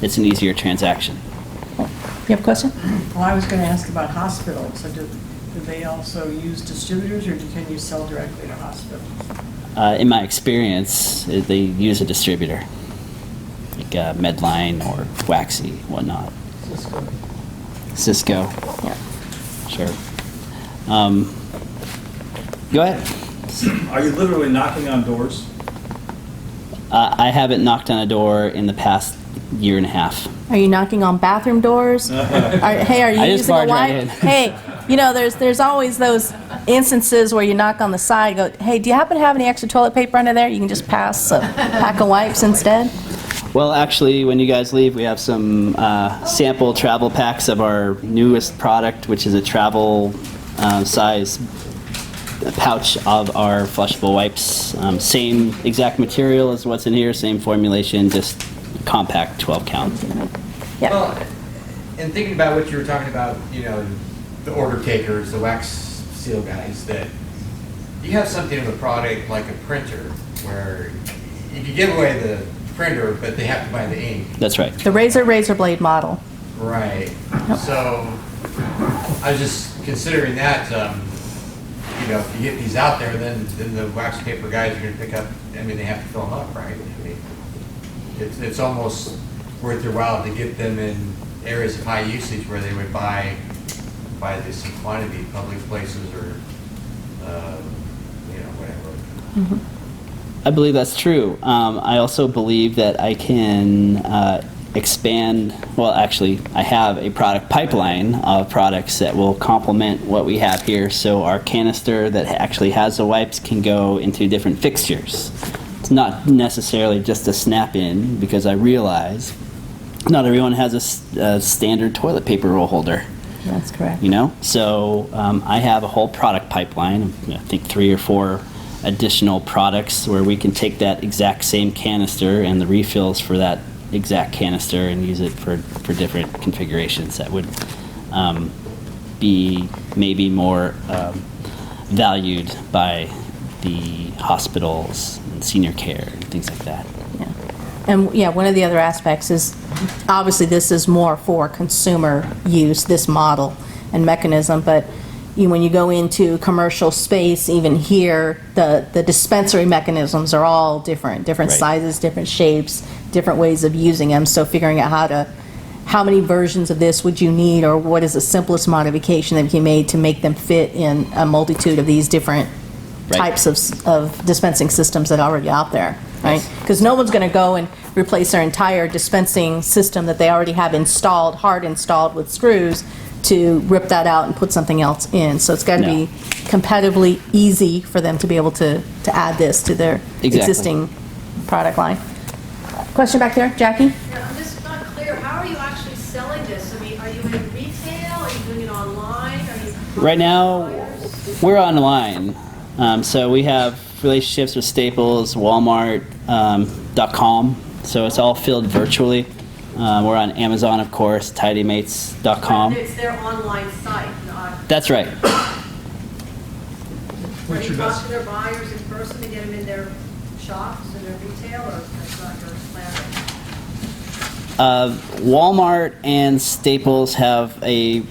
it's an easier transaction. You have a question? Well, I was going to ask about hospitals. So do they also use distributors, or can you sell directly to hospitals? In my experience, they use a distributor, like Medline or Waxy, whatnot. Cisco. Yeah. Sure. Go ahead. Are you literally knocking on doors? I haven't knocked on a door in the past year and a half. Are you knocking on bathroom doors? Hey, are you I just using a barge right wipe? in. Hey, you know, there's always those instances where you knock on the side, go, hey, do you happen to have any extra toilet paper under there? You can just pass a pack of wipes instead. Well, actually, when you guys leave, we have some sample travel packs of our newest product, which is a travel size pouch of our flushable wipes. Same exact material as what's in here, same formulation, just compact 12 count. Yeah. Well, and thinking about what you were talking about, you know, the order takers, the wax seal guys, that you have something of a product like a printer where you can give away the printer, but they have to buy the ink. That's right. The razor blade model. Right. So I was just considering that, you know, if you get these out there, then the wax paper guys are going to pick up, I mean, they have to fill them up, right? I mean, it's almost worth their while to get them in areas of high usage where they would buy this in quantity, public places or, you know, whatever. I believe that's true. I also believe that I can expand, well, actually, I have a product pipeline of products that will complement what we have here. So our canister that actually has the wipes can go into different fixtures. It's not necessarily just a snap-in, because I realize not everyone has a standard toilet paper roll holder. That's correct. You know, so I have a whole product pipeline. I think 3 or 4 additional products where we can take that exact same canister and the refills for that exact canister and use it for different configurations that would be maybe more valued by the hospitals and senior care and things like that. Yeah. And yeah, one of the other aspects is, obviously this is more for consumer use, this model and mechanism, but when you go into commercial space, even here, the dispensary mechanisms are all different Right. sizes, different shapes, different ways of using them. So figuring out how many versions of this would you need, or what is the simplest modification that can be made to make them fit in a multitude of these different Right. types of dispensing systems that are already out there, right? Because no one's going to go and replace their entire dispensing system that they already have installed, hard installed with screws, to rip that out and put something else in. So it's got to No. be competitively easy for them to be able to add this to their Exactly. existing product line. Question back there, Jackie? Yeah, I'm just not clear, how are you actually selling this? I mean, are you in retail, are you doing it online? Are you Right now, buyers? we're online. So we have relationships with Staples, Walmart, .com. So it's all filled virtually. We're on Amazon, of course, TidyMates.com. But it's their online site, not, That's right. are you talk to their buyers in person to get them in their shops and their retail, or that's not your plan? Walmart and Staples have a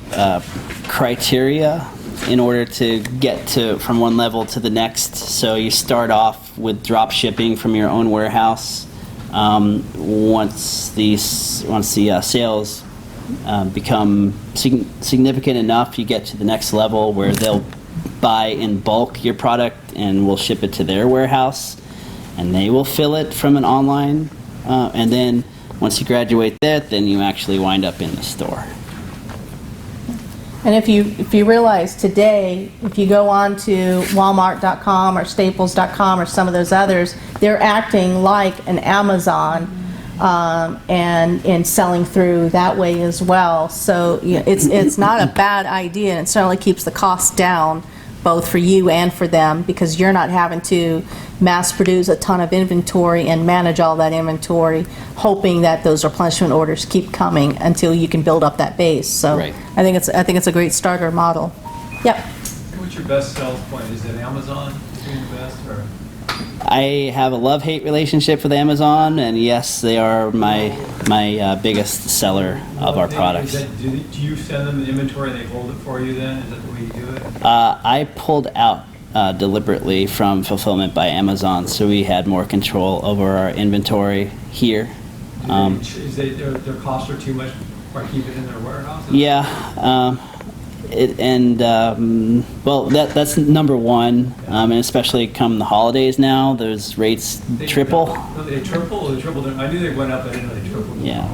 criteria in order to get from one level to the next. So you start off with drop shipping from your own warehouse. Once the sales become significant enough, you get to the next level where they'll buy in bulk your product and we'll ship it to their warehouse, and they will fill it from an online. And then once you graduate that, then you actually wind up in the store. And if you realize today, if you go on to Walmart.com or Staples.com or some of those others, they're acting like an Amazon and selling through that way as well. So it's not a bad idea, and it certainly keeps the cost down, both for you and for them, because you're not having to mass produce a ton of inventory and manage all that inventory, hoping that those replenishment orders keep coming until you can build up that base. So Right. I think it's a great starter model. Yep. What's your best sales point? Is it Amazon being the best, or? I have a love-hate relationship with Amazon, and yes, they are my biggest seller of our products. Do you send them the inventory and they hold it for you then? Is that the way you do it? I pulled out deliberately from fulfillment by Amazon, so we had more control over our inventory here. Their costs are too much, or keep it in their warehouse? Yeah, Well, that's number one, and especially come the holidays now, those rates triple. No, they triple or they triple? I knew they went up, I didn't know they tripled. Yeah,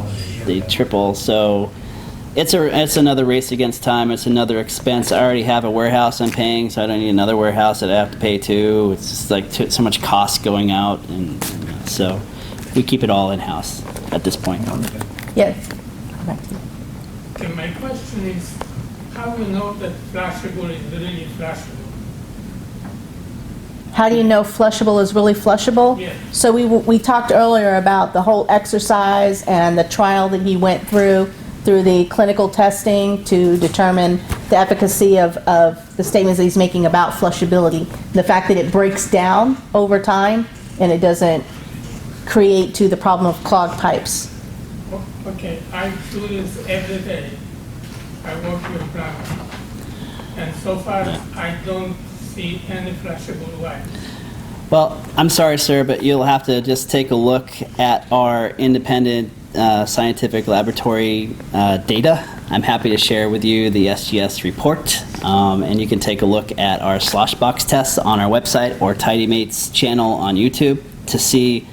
they triple. So it's another race against time. It's another expense. I already have a warehouse I'm paying, so I don't need another warehouse that I have to pay too. It's just like so much cost going out, and so we keep it all in house at this point. Yes. Okay, my question is, how do you know that flushable is really flushable? How do you know flushable is really flushable? Yes. So we talked earlier about the whole exercise and the trial that he went through the clinical testing to determine the efficacy of the statements that he's making about flushability. The fact that it breaks down over time and it doesn't create to the problem of clogged pipes. Okay, I do this every day. I work with plumbing. And so far, I don't see any flushable wipes. Well, I'm sorry, sir, but you'll have to just take a look at our independent scientific laboratory data. I'm happy to share with you the SGS report, and you can take a look at our slosh box tests on our website or TidyMates channel on YouTube to see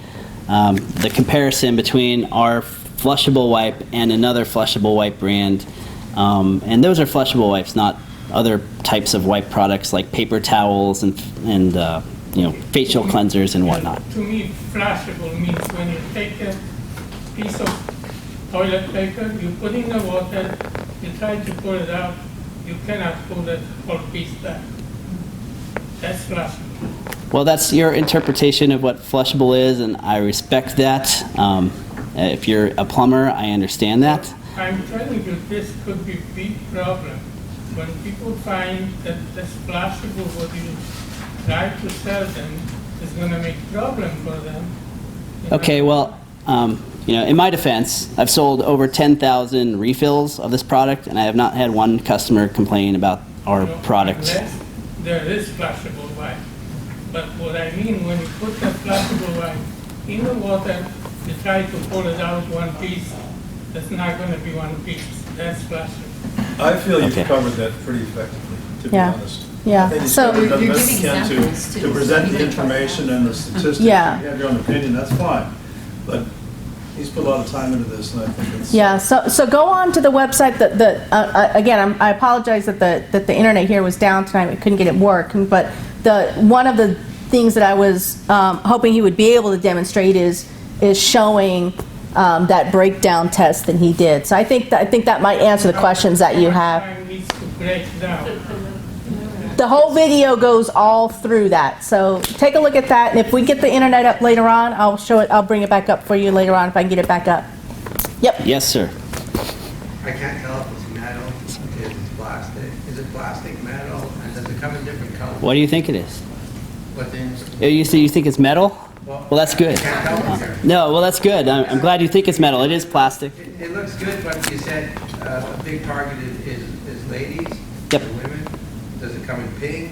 the comparison between our flushable wipe and another flushable wipe brand. And those are flushable wipes, not other types of wipe products like paper towels and facial cleansers and whatnot. To me, flushable means when you take a piece of toilet paper, you put in the water, you try to pull it out, you cannot pull that whole piece back. That's flushable. Well, that's your interpretation of what flushable is, and I respect that. If you're a plumber, I understand that. I'm telling you, this could be a big problem. When people find that this flushable, what you try to sell them, is going to make problem for them. Okay, well, in my defense, I've sold over 10,000 refills of this product, and I have not had one customer complain about our product. Unless there is flushable wipe. But what I mean, when you put the flushable wipe in the water, you try to pull it out one piece. That's not going to be one piece. That's flushable. I feel you've Okay. covered that pretty effectively, to be Yeah. honest. Yeah. I think you've So- covered the You're best giving you can examples to too, present so the people can information and the statistics. Yeah. You have your own opinion, that's fine. But he's put a lot of time into this, and I think it's... Yeah, so go on to the website. Again, I apologize that the internet here was down tonight. We couldn't get it working. But one of the things that I was hoping he would be able to demonstrate is showing that breakdown test that he did. So I think that might answer the questions that you have. Time needs to break down. The whole video goes all through that. So take a look at that, and if we get the internet up later on, I'll show it. I'll bring it back up for you later on if I can get it back up. Yep. Yes, sir. I can't tell if it's metal, if it's plastic. Is it plastic, metal, and does it come in different colors? What do you think it is? What things? You think it's metal? Well, that's good. I can't tell from here. No, well, that's good. I'm glad you think it's metal. It is plastic. It looks good, but you said a big target is ladies, Yep. and women. Does it come in pink?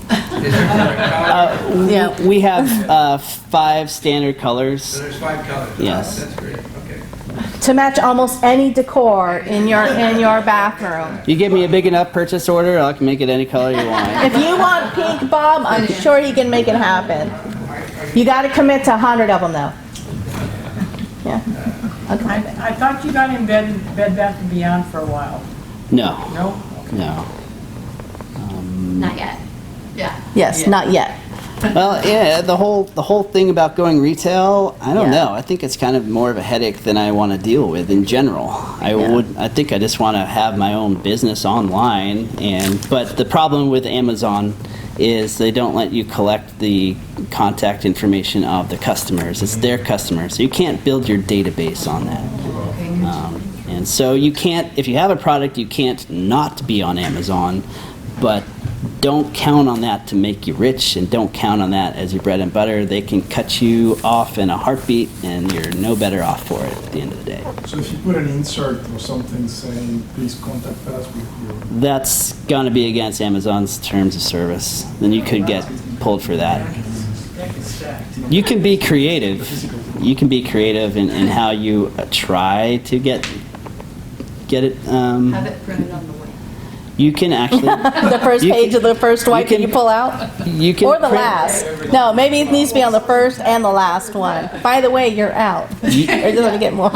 Is there different colors? Yeah. We have 5 standard So colors. there's 5 colors. Yes. Oh, that's great, okay. To match almost any decor in your bathroom. You give me a big enough purchase order, I can make it any color you want. If you want pink, Bob, I'm sure he can make it happen. You got to commit to 100 of them, though. Yeah. Okay. I thought you got in Bed Bath & Beyond for a while. No, No? no. Not yet. Yeah. Yes, not yet. Well, yeah, the whole thing about going retail, I don't Yeah. know. I think it's kind of more of a headache than I want to deal with in general. I think I just want to have my own business online, but the problem with Amazon is they don't let you collect the contact information of the customers. It's their customers, so you can't build your database on that. And so you can't, if you have a product, you can't not be on Amazon, but don't count on that to make you rich, and don't count on that as your bread and butter. They can cut you off in a heartbeat, and you're no better off for it at the end of the day. So if you put an insert or something saying, please contact us with your... That's going to be against Amazon's terms of service. Then you could get pulled for that. You can be creative. You can be creative in how you try to get it. Have it printed on the way. You can actually. The first You page can- of the first wipe that can- you pull out? You can Or the print- last? No, maybe it needs to be on the first and the last one. By the way, you're out. Or just let me get more.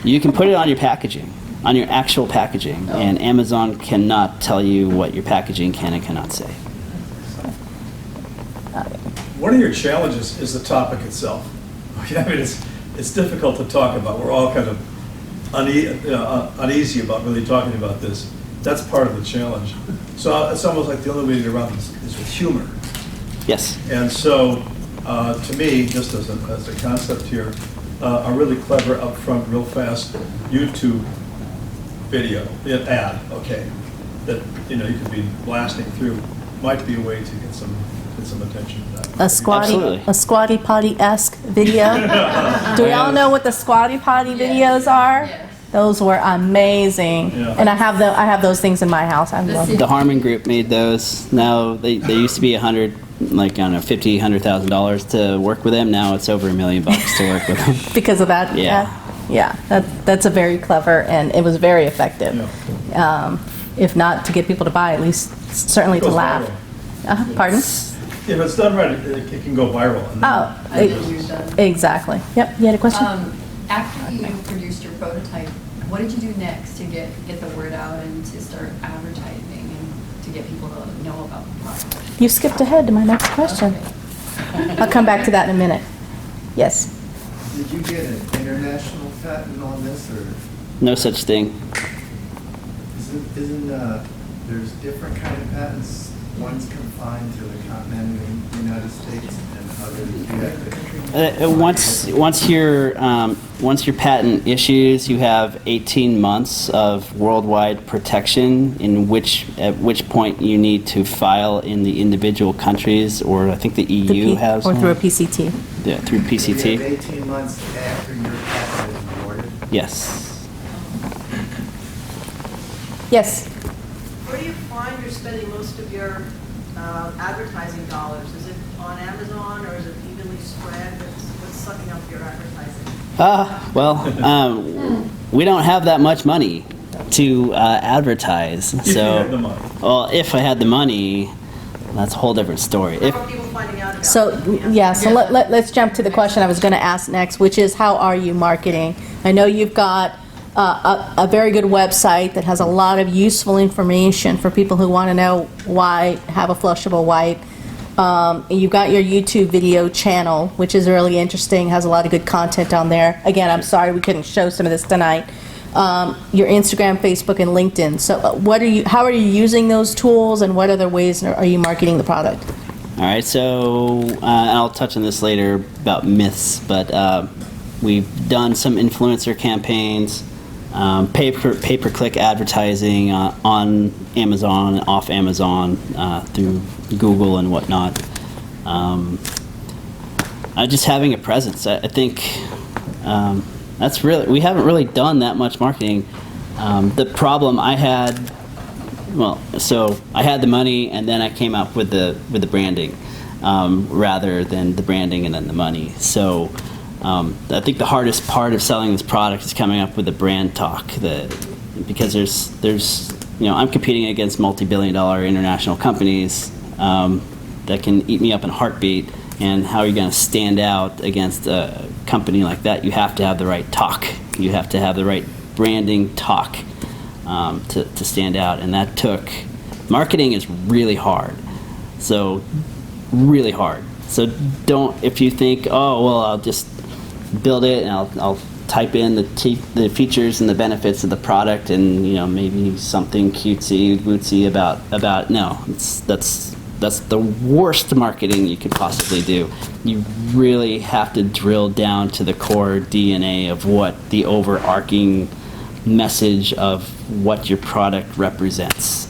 You can put it on your packaging, on your actual packaging, and Amazon cannot tell you what your packaging can and cannot say. One of your challenges is the topic itself. I mean, it's difficult to talk about. We're all kind of uneasy about really talking about this. That's part of the challenge. So it's almost like the only way to get around this is with humor. Yes. And so, to me, just as a concept here, a really clever, upfront, real fast YouTube video, ad, okay, that you could be blasting through, might be a way to get some attention to that. Absolutely. A squatty potty-esque video. Do we all know what the squatty potty videos are? Yes. Those were amazing. Yeah. And I have those things in my house. I love them. The Harmon Group made those. Now they used to be $100,000 to work with them. Now it's over $1 million to work with them. Because of that? Yeah. Yeah, that's a very clever, and it was very effective. If not to get people to buy, at least certainly It to goes laugh. viral. Pardon? If it's done right, it can go viral. And then Exactly. Yep, you had a question? After you produced your prototype, what did you do next to get the word out and to start advertising and to get people to know about the product? You skipped ahead to my next question. I'll come back to that in a minute. Yes. Did you get an international patent on this, or No such thing. isn't there's different kind of patents? One's confined to the continental United States and others you have to... Once your patent issues, you have 18 months of worldwide protection. At which point you need to file in the individual countries, or I think the EU has. Or through a one. PCT. Yeah, through PCT. You have 18 months after your patent is awarded? Yes. Yes. Where do you find you're spending most of your advertising dollars? Is it on Amazon, or is it evenly spread? What's sucking up your advertising? We don't have that much money to advertise. If you had the money. Well, if I had the money, that's a whole different story. How are people finding out about So, it? yeah, so let's jump to the question I was going to ask next, which is how are you marketing? I know you've got a very good website that has a lot of useful information for people who want to know why have a flushable wipe. You've got your YouTube video channel, which is really interesting, has a lot of good content on there. Again, I'm sorry we couldn't show some of this tonight. Your Instagram, Facebook, and LinkedIn. So how are you using those tools, and what other ways are you marketing the product? All right, so I'll touch on this later about myths, but we've done some influencer campaigns, pay-per-click advertising on Amazon, off Amazon, through Google and whatnot. Just having a presence. I think we haven't really done that much marketing. The problem I had, so I had the money, and then I came up with the branding, rather than the branding and then the money. So I think the hardest part of selling this product is coming up with the brand talk, because there's I'm competing against multi-billion-dollar international companies that can eat me up in a heartbeat. And how are you going to stand out against a company like that? You have to have the right talk. You have to have the right branding talk to stand out. And that marketing is really hard. So, really hard. So if you think, oh, well, I'll just build it and I'll type in the features and the benefits of the product and, maybe something cutesy about, no, that's the worst marketing you could possibly do. You really have to drill down to the core DNA of what the overarching message of what your product represents,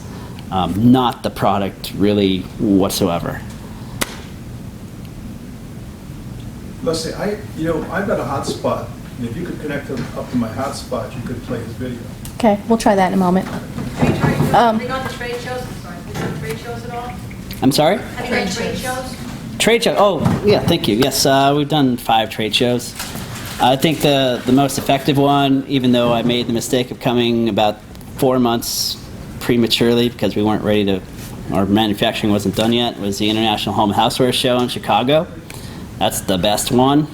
not the product really whatsoever. Leslie, I've got a hotspot, and if you could connect up to my hotspot, you could play his video. Okay, we'll try that in a moment. Have you gone to trade shows? I'm sorry. Have you gone to trade shows at all? I'm sorry? Have you done trade shows? Trade show. Oh, yeah, thank you. Yes, we've done 5 trade shows. I think the most effective one, even though I made the mistake of coming about 4 months prematurely because we weren't ready to, our manufacturing wasn't done yet, was the International Home Houseware Show in Chicago. That's the best one.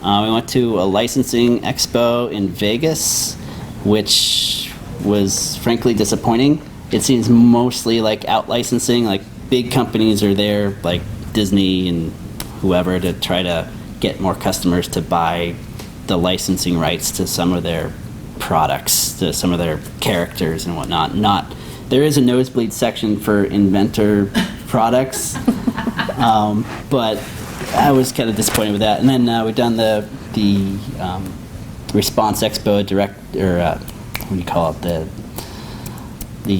We went to a licensing expo in Vegas, which was frankly disappointing. It seems mostly like out licensing, like big companies are there, like Disney and whoever, to try to get more customers to buy the licensing rights to some of their products, to some of their characters and whatnot. There is a nosebleed section for inventor products, but I was kind of disappointed with that. And then we've done the Response Expo what do you call it? The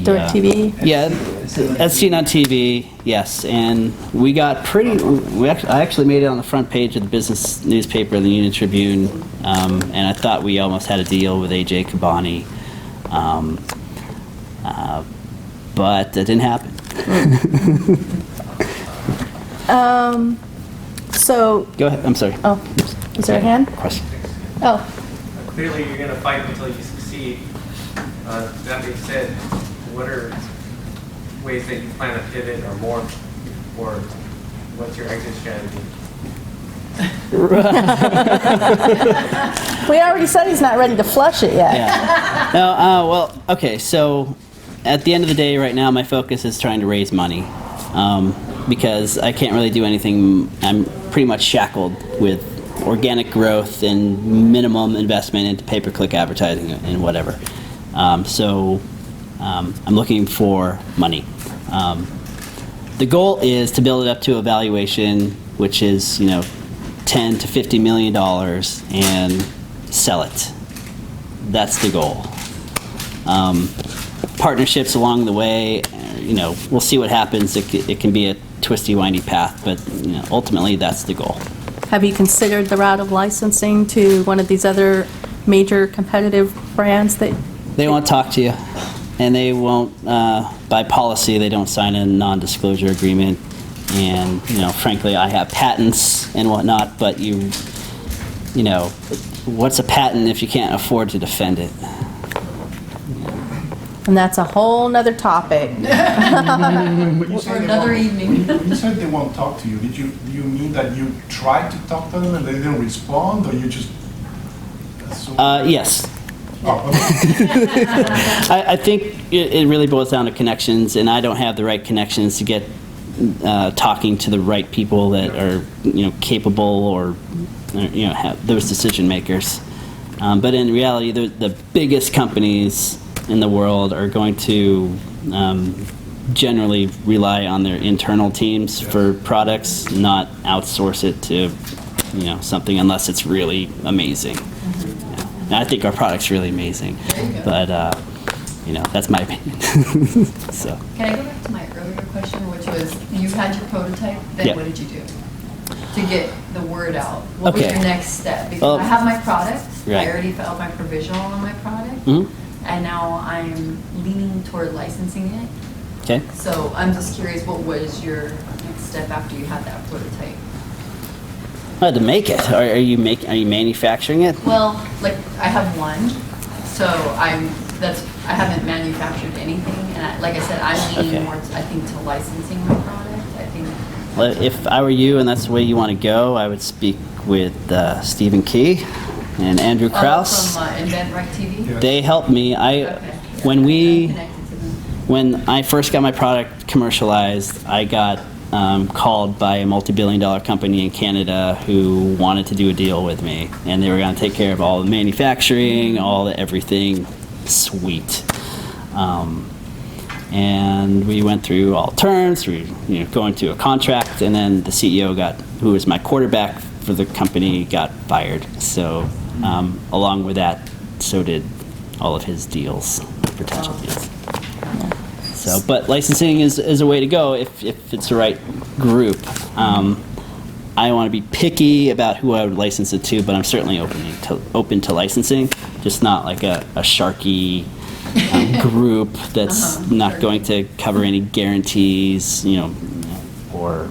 Direct TV? Yeah, as seen on TV, yes. And we got I actually made it on the front page of the business newspaper, the Union Tribune, and I thought we almost had a deal with AJ Kabani, but that didn't happen. So, Go ahead, I'm sorry. oh, is there a hand? Question. Oh, Clearly, you're going to fight until you succeed. That being said, what are ways that you plan to pivot or morph, or what's your exit strategy? we already said he's not ready to flush it yet. Yeah. No, well, okay, so at the end of the day right now, my focus is trying to raise money because I can't really do anything. I'm pretty much shackled with organic growth and minimum investment into pay-per-click advertising and whatever. So I'm looking for money. The goal is to build it up to a valuation which is, $10 to $50 million and sell it. That's the goal. Partnerships along the way, we'll see what happens. It can be a twisty, windy path, but ultimately that's the goal. Have you considered the route of licensing to one of these other major competitive brands that... They won't talk to you, and they won't, by policy, they don't sign a non-disclosure agreement. And, frankly, I have patents and whatnot, but what's a patent if you can't afford to defend it? And that's a whole nother topic. For another evening. When you said they won't talk to you, do you mean that you tried to talk to them and they didn't respond, or you just assumed? Yes. Oh, okay. I think it really boils down to connections, and I don't have the right connections to get talking to the right people that are capable or have those decision makers. But in reality, the biggest companies in the world are going to generally rely on their internal teams for products, not outsource it to something unless it's really amazing. And I think our product's really amazing, but that's my opinion. So. Can I go back to my earlier question, which was, you had your prototype, then Yeah. what did you do to get the word out? What was Okay. your next step? Because I have my product, Right. I already filed my provisional on my product, Mhm. and now I'm leaning toward licensing it. Okay. So I'm just curious, what was your next step after you had that prototype? I had to make it. Are you manufacturing it? Well, like, I have one, so I haven't manufactured anything, and like I said, I'm leaning Okay. more, I think, to licensing my product. I think. Well, if I were you and that's the way you want to go, I would speak with Stephen Key and Andrew Krause. From InventRight TV? They helped me. When I first got my product commercialized, I got called by a multi-billion-dollar company in Canada who wanted to do a deal with me, and they were going to take care of all the manufacturing, all the everything. Sweet. And we went through all terms, going to a contract, and then the CEO who was my quarterback for the company, got fired. So along with that, so did all of his deals, potential deals. So, but licensing is a way to go if it's the right group. I want to be picky about who I would license it to, but I'm certainly open to licensing, just not like a Sharky group that's not going to cover any guarantees, or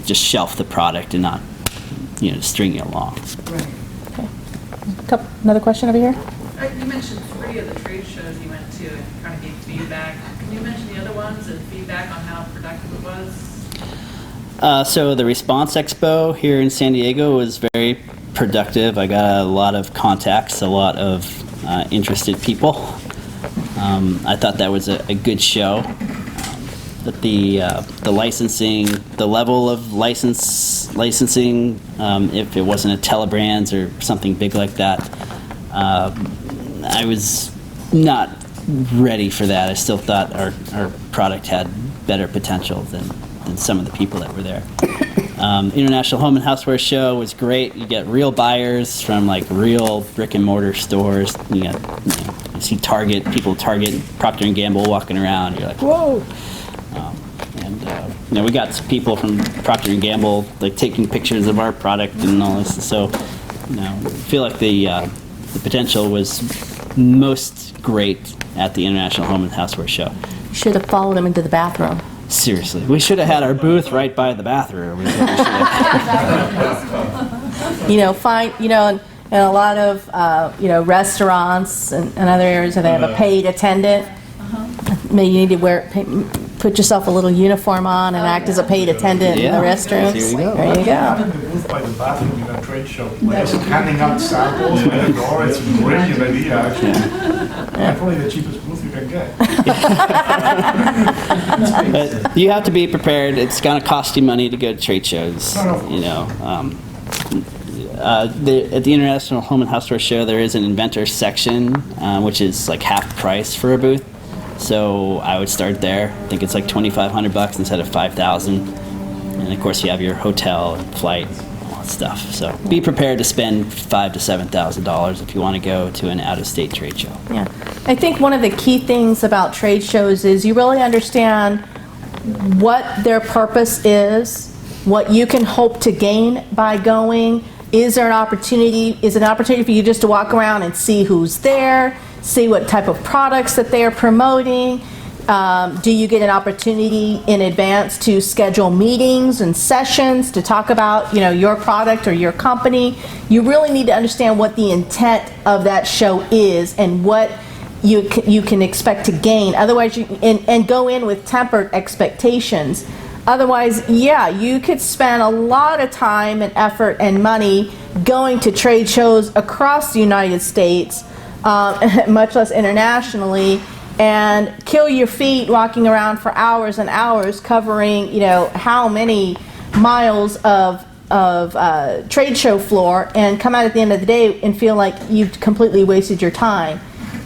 just shelf the product and not, string it along. Right. Another question over here? You mentioned 3 of the trade shows you went to and kind of gave feedback. Can you mention the other ones and feedback on how productive it was? So the Response Expo here in San Diego was very productive. I got a lot of contacts, a lot of interested people. I thought that was a good show. But the licensing, the level of licensing, if it wasn't a Telebrands or something big like that, I was not ready for that. I still thought our product had better potential than some of the people that were there. International Home and Houseware Show was great. You get real buyers from like real brick and mortar stores. You see Target, Procter & Gamble walking around. You're like, whoa. We got people from Procter & Gamble like taking pictures of our product and all this. So, I feel like the potential was most great at the International Home and Houseware Show. You should have followed them into the bathroom. Seriously, we should have had our booth right by the bathroom. In a lot of restaurants and other areas where they have a paid attendant. Maybe you need to put yourself a little uniform on and act as a paid attendant in the restrooms. There you go. The booth by the bathroom in a trade show, just handing out samples by the door. It's a brilliant idea, actually. Probably the cheapest booth you can get. But you have to be prepared. It's going to cost you money to go to trade shows. At the International Home and Houseware Show, there is an inventor section, which is like half price for a booth. So I would start there. I think it's like $2,500 instead of $5,000. And of course, you have your hotel and flight, all that stuff. So be prepared to spend $5,000 to $7,000 if you want to go to an out-of-state trade show. Yeah, I think one of the key things about trade shows is you really understand what their purpose is, what you can hope to gain by going. Is there an opportunity? Is it an opportunity for you just to walk around and see who's there? See what type of products that they are promoting. Do you get an opportunity in advance to schedule meetings and sessions to talk about, your product or your company? You really need to understand what the intent of that show is and what you can expect to gain. Otherwise, and go in with tempered expectations. Otherwise, you could spend a lot of time and effort and money going to trade shows across the United States, much less internationally, and kill your feet walking around for hours and hours covering, how many miles of trade show floor, and come out at the end of the day and feel like you've completely wasted your time.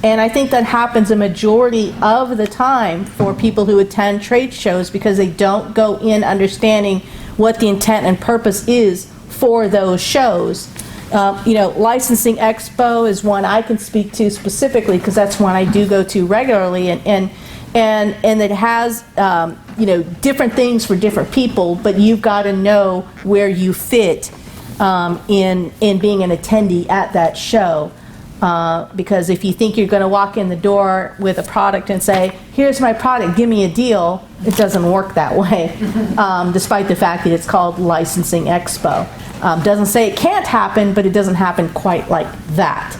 And I think that happens a majority of the time for people who attend trade shows because they don't go in understanding what the intent and purpose is for those shows. Licensing Expo is one I can speak to specifically because that's one I do go to regularly, and it has different things for different people, but you've got to know where you fit in being an attendee at that show. Because if you think you're going to walk in the door with a product and say, here's my product, give me a deal, it doesn't work that way, despite the fact that it's called Licensing Expo. Doesn't say it can't happen, but it doesn't happen quite like that.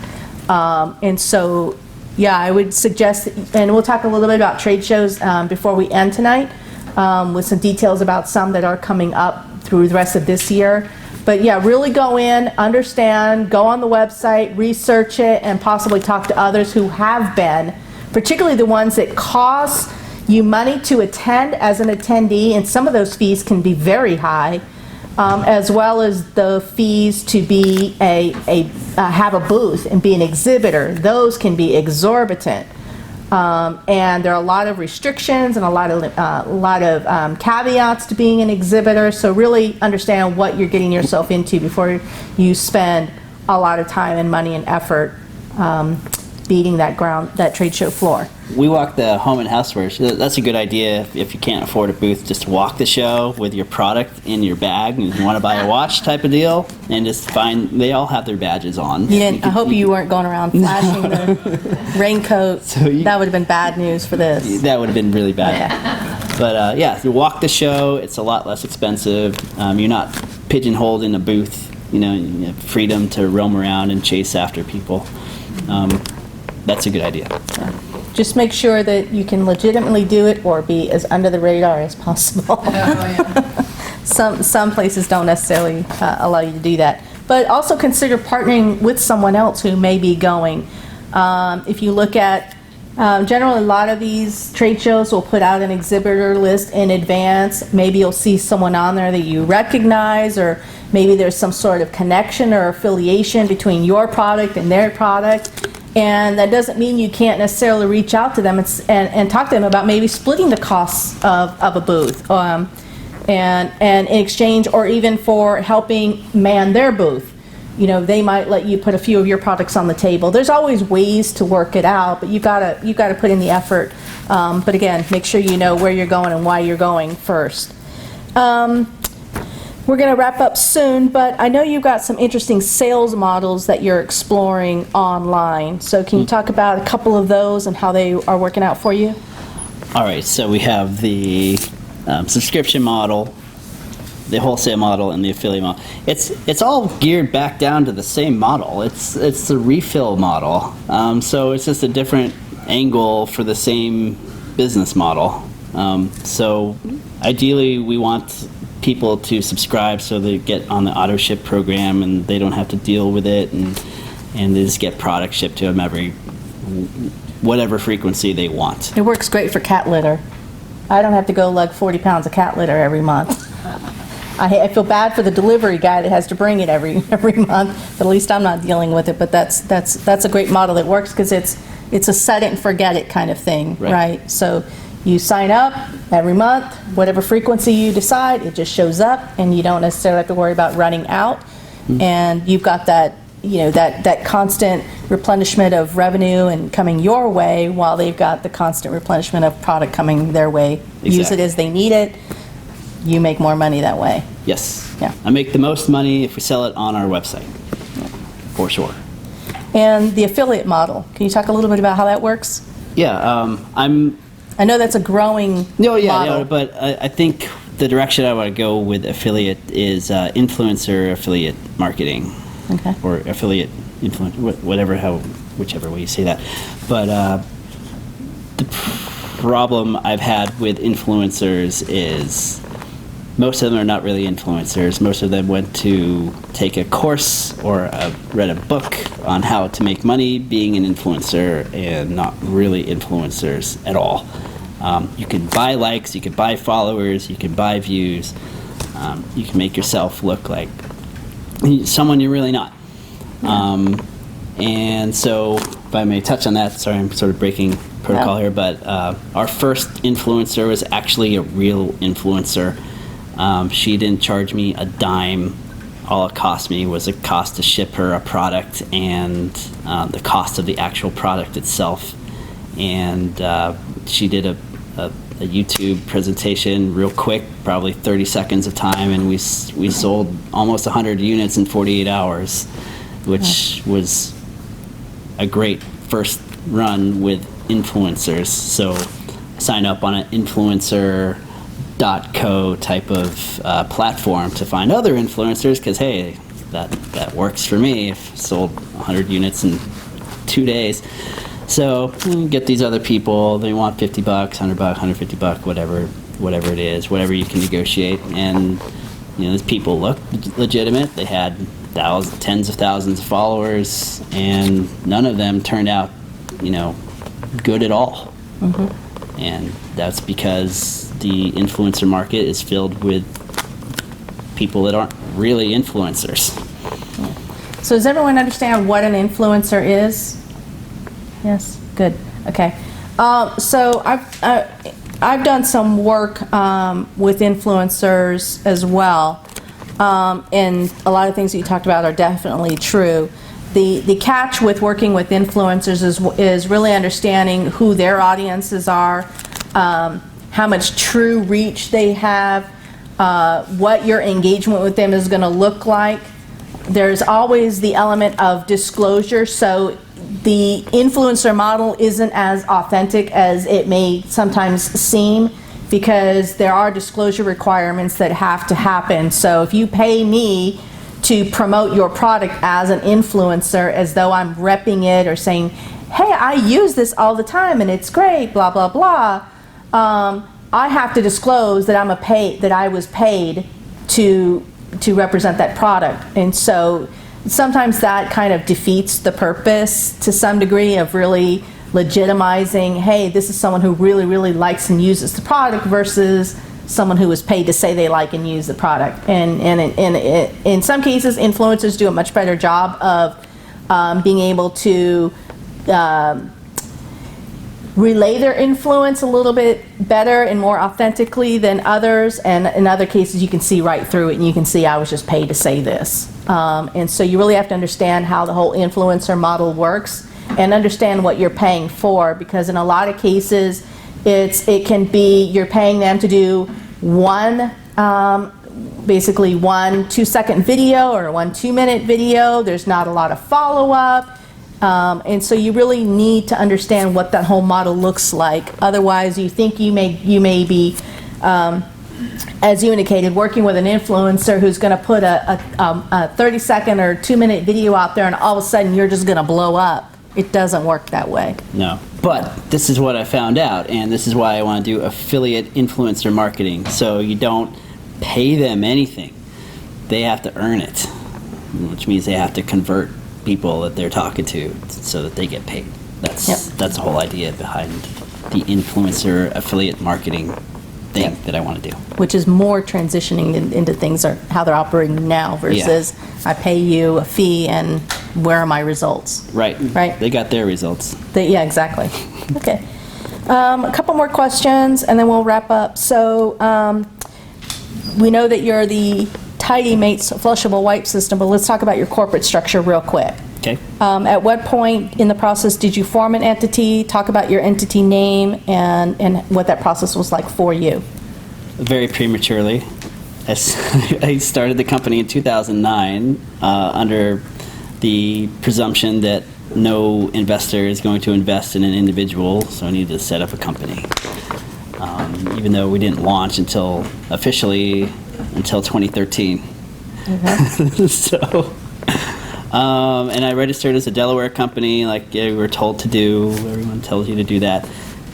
And so, I would suggest, and we'll talk a little bit about trade shows before we end tonight, with some details about some that are coming up through the rest of this year. But really go in, understand, go on the website, research it, and possibly talk to others who have been, particularly the ones that cost you money to attend as an attendee, and some of those fees can be very high, as well as the fees to be have a booth and be an exhibitor. Those can be exorbitant. And there are a lot of restrictions and a lot of caveats to being an exhibitor. So really understand what you're getting yourself into before you spend a lot of time and money and effort beating that trade show floor. We walk the home and houseware. So that's a good idea if you can't afford a booth. Just walk the show with your product in your bag, and you want to buy a watch type of deal, and just they all have their badges on. I hope you weren't going around flashing the raincoat. That would have been bad news for this. That would have been really bad. But you walk the show. It's a lot less expensive. You're not pigeonholed in a booth. You have freedom to roam around and chase after people. that's a good idea. Just make sure that you can legitimately do it or be as under the radar as possible. Some places don't necessarily allow you to do that. But also consider partnering with someone else who may be going. If you look at, generally a lot of these trade shows will put out an exhibitor list in advance. Maybe you'll see someone on there that you recognize, or maybe there's some sort of connection or affiliation between your product and their product. And that doesn't mean you can't necessarily reach out to them and talk to them about maybe splitting the costs of a booth. And in exchange, or even for helping man their booth. You know, they might let you put a few of your products on the table. There's always ways to work it out, but you've got to put in the effort. But again, make sure you know where you're going and why you're going first. We're going to wrap up soon, but I know you've got some interesting sales models that you're exploring online. So can you talk about a couple of those and how they are working out for you? All right, so we have the subscription model, the wholesale model, and the affiliate model. It's all geared back down to the same model. It's the refill model. So it's just a different angle for the same business model. So ideally, we want people to subscribe so they get on the auto ship program and they don't have to deal with it, and they just get product shipped to them every whatever frequency they want. It works great for cat litter. I don't have to go lug 40 pounds of cat litter every month. I feel bad for the delivery guy that has to bring it every month, but at least I'm not dealing with it. But that's a great model that works because it's a set it and forget it kind of thing, right? So you sign up every month, whatever frequency you decide, it just shows up, and you don't necessarily have to worry about running out. And you've got that, you know, that constant replenishment of revenue and coming your way, while they've got the constant replenishment of product coming their way. Exactly. Use it as they need it. You make more money that way. Yes. Yeah. I make the most money if we sell it on our website, for sure. And the affiliate model. Can you talk a little bit about how that works? Yeah, I know that's a growing model. No, but I think the direction I want to go with affiliate is influencer affiliate marketing. Okay. Or affiliate influence, whichever way you say that. But the problem I've had with influencers is most of them are not really influencers. Most of them went to take a course or read a book on how to make money being an influencer, and not really influencers at all. You can buy likes, you can buy followers, you can buy views. You can make yourself look like someone you're really not. And so, if I may touch on that, sorry, I'm sort of breaking protocol here, but our first influencer was actually a real influencer. She didn't charge me a dime. All it cost me was a cost to ship her a product and the cost of the actual product itself. And she did a YouTube presentation real quick, probably 30 seconds of time, and we sold almost 100 units in 48 hours, which was a great first run with influencers. So sign up on an influencer.co type of platform to find other influencers, because hey, that works for me. I've sold 100 units in 2 days. So you get these other people, they want $50, $100, $150, whatever it is, whatever you can negotiate. And you know, these people look legitimate. They had tens of thousands of followers, and none of them turned out, you know, good at all. Mm-hmm. And that's because the influencer market is filled with people that aren't really influencers. So does everyone understand what an influencer is? Yes, good. Okay. So I've done some work with influencers as well, and a lot of things that you talked about are definitely true. The catch with working with influencers is really understanding who their audiences are, how much true reach they have, what your engagement with them is going to look like. There's always the element of disclosure, so the influencer model isn't as authentic as it may sometimes seem, because there are disclosure requirements that have to happen. So if you pay me to promote your product as an influencer, as though I'm repping it or saying, hey, I use this all the time and it's great, blah, blah, blah, I have to disclose that that I was paid to represent that product. And so sometimes that kind of defeats the purpose to some degree of really legitimizing, hey, this is someone who really, really likes and uses the product versus someone who was paid to say they like and use the product. And in some cases, influencers do a much better job of being able to relay their influence a little bit better and more authentically than others, and in other cases you can see right through it and you can see I was just paid to say this. And so you really have to understand how the whole influencer model works and understand what you're paying for, because in a lot of cases it can be you're paying them to do basically one 2-second video or 1 2-minute video. There's not a lot of follow-up. And so you really need to understand what that whole model looks like. Otherwise, you think you may be, as you indicated, working with an influencer who's going to put a 30-second or 2-minute video out there, and all of a sudden you're just going to blow up. It doesn't work that way. No, but this is what I found out, and this is why I want to do affiliate influencer marketing. So you don't pay them anything. They have to earn it, which means they have to convert people that they're talking to so that they get paid. That's the whole idea behind the influencer affiliate marketing thing that I want to do. Which is more transitioning into things how they're operating now versus I pay you a fee and where are my results? Right. They got their results. Yeah, exactly. Okay. A couple more questions and then we'll wrap up. So we know that you're the TidyMates flushable wipe system, but let's talk about your corporate structure real quick. Okay. At what point in the process did you form an entity? Talk about your entity name and what that process was like for you. Very prematurely. I started the company in 2009 under the presumption that no investor is going to invest in an individual, so I needed to set up a company. Even though we didn't launch officially until 2013. So, and I registered as a Delaware company, like we were told to do. Everyone tells you to do that.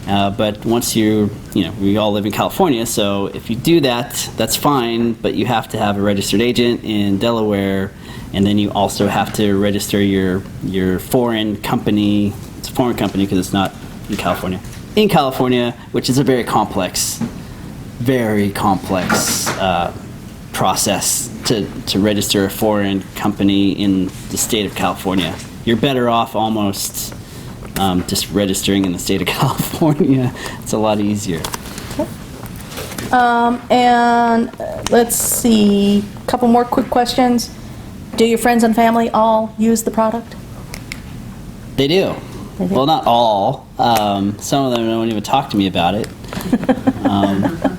But once we all live in California, so if you do that, that's fine, but you have to have a registered agent in Delaware, and then you also have to register your foreign company. It's a foreign company because it's not in California. In California, which is a very complex process to register a foreign company in the state of California. You're better off almost just registering in the state of California. It's a lot easier. And let's see, a couple more quick questions. Do your friends and family all use the product? They do. Well, not all. Some of them don't even talk to me about it.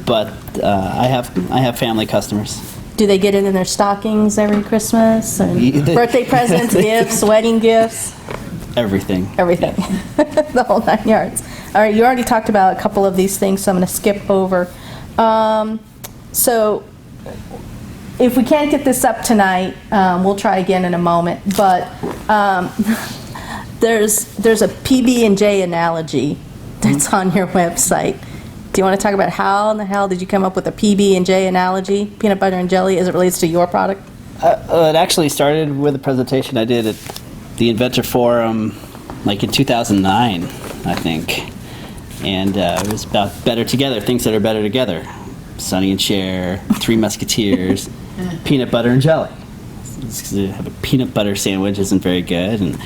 But I have family customers. Do they get it in their stockings every Christmas? And birthday presents, gifts, wedding gifts? Everything. Everything. The whole 9 yards. All right, you already talked about a couple of these things, so I'm going to skip over. So if we can't get this up tonight, we'll try again in a moment. But there's a PB&J analogy that's on your website. Do you want to talk about how in the hell did you come up with a PB&J analogy, peanut butter and jelly, as it relates to your product? It actually started with a presentation I did at the Inventor Forum, like in 2009, I think. And it was about better together, things that are better together. Sonny and Cher, Three Musketeers, peanut butter and jelly. Have a peanut butter sandwich isn't very good, and a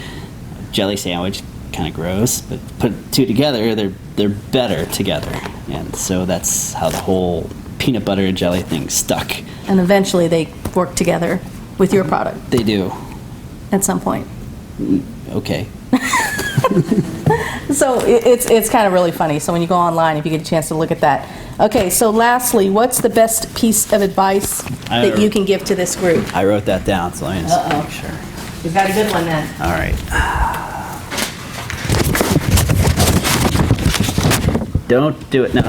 jelly sandwich kind of gross. But put two together, they're better together. And so that's how the whole peanut butter and jelly thing stuck. And eventually they work together with your product. They do. At some point. Okay. So it's kind of really funny. So when you go online, if you get a chance to look at that. Okay, so lastly, what's the best piece of advice that you can give to this group? I wrote that down, so let me just make sure. You've got a good one then. All right. Don't do it. No.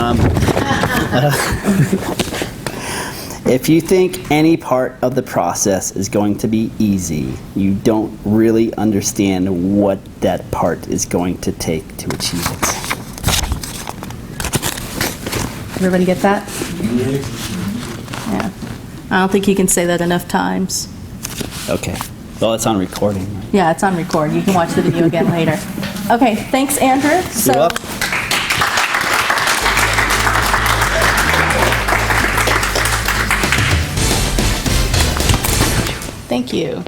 If you think any part of the process is going to be easy, you don't really understand what that part is going to take to achieve it. Everybody get that? Yeah. I don't think you can say that enough times. Okay. Well, it's on recording. Yeah, it's on record. You can watch the video again later. Okay, thanks, Andrew. You're welcome. Thank you.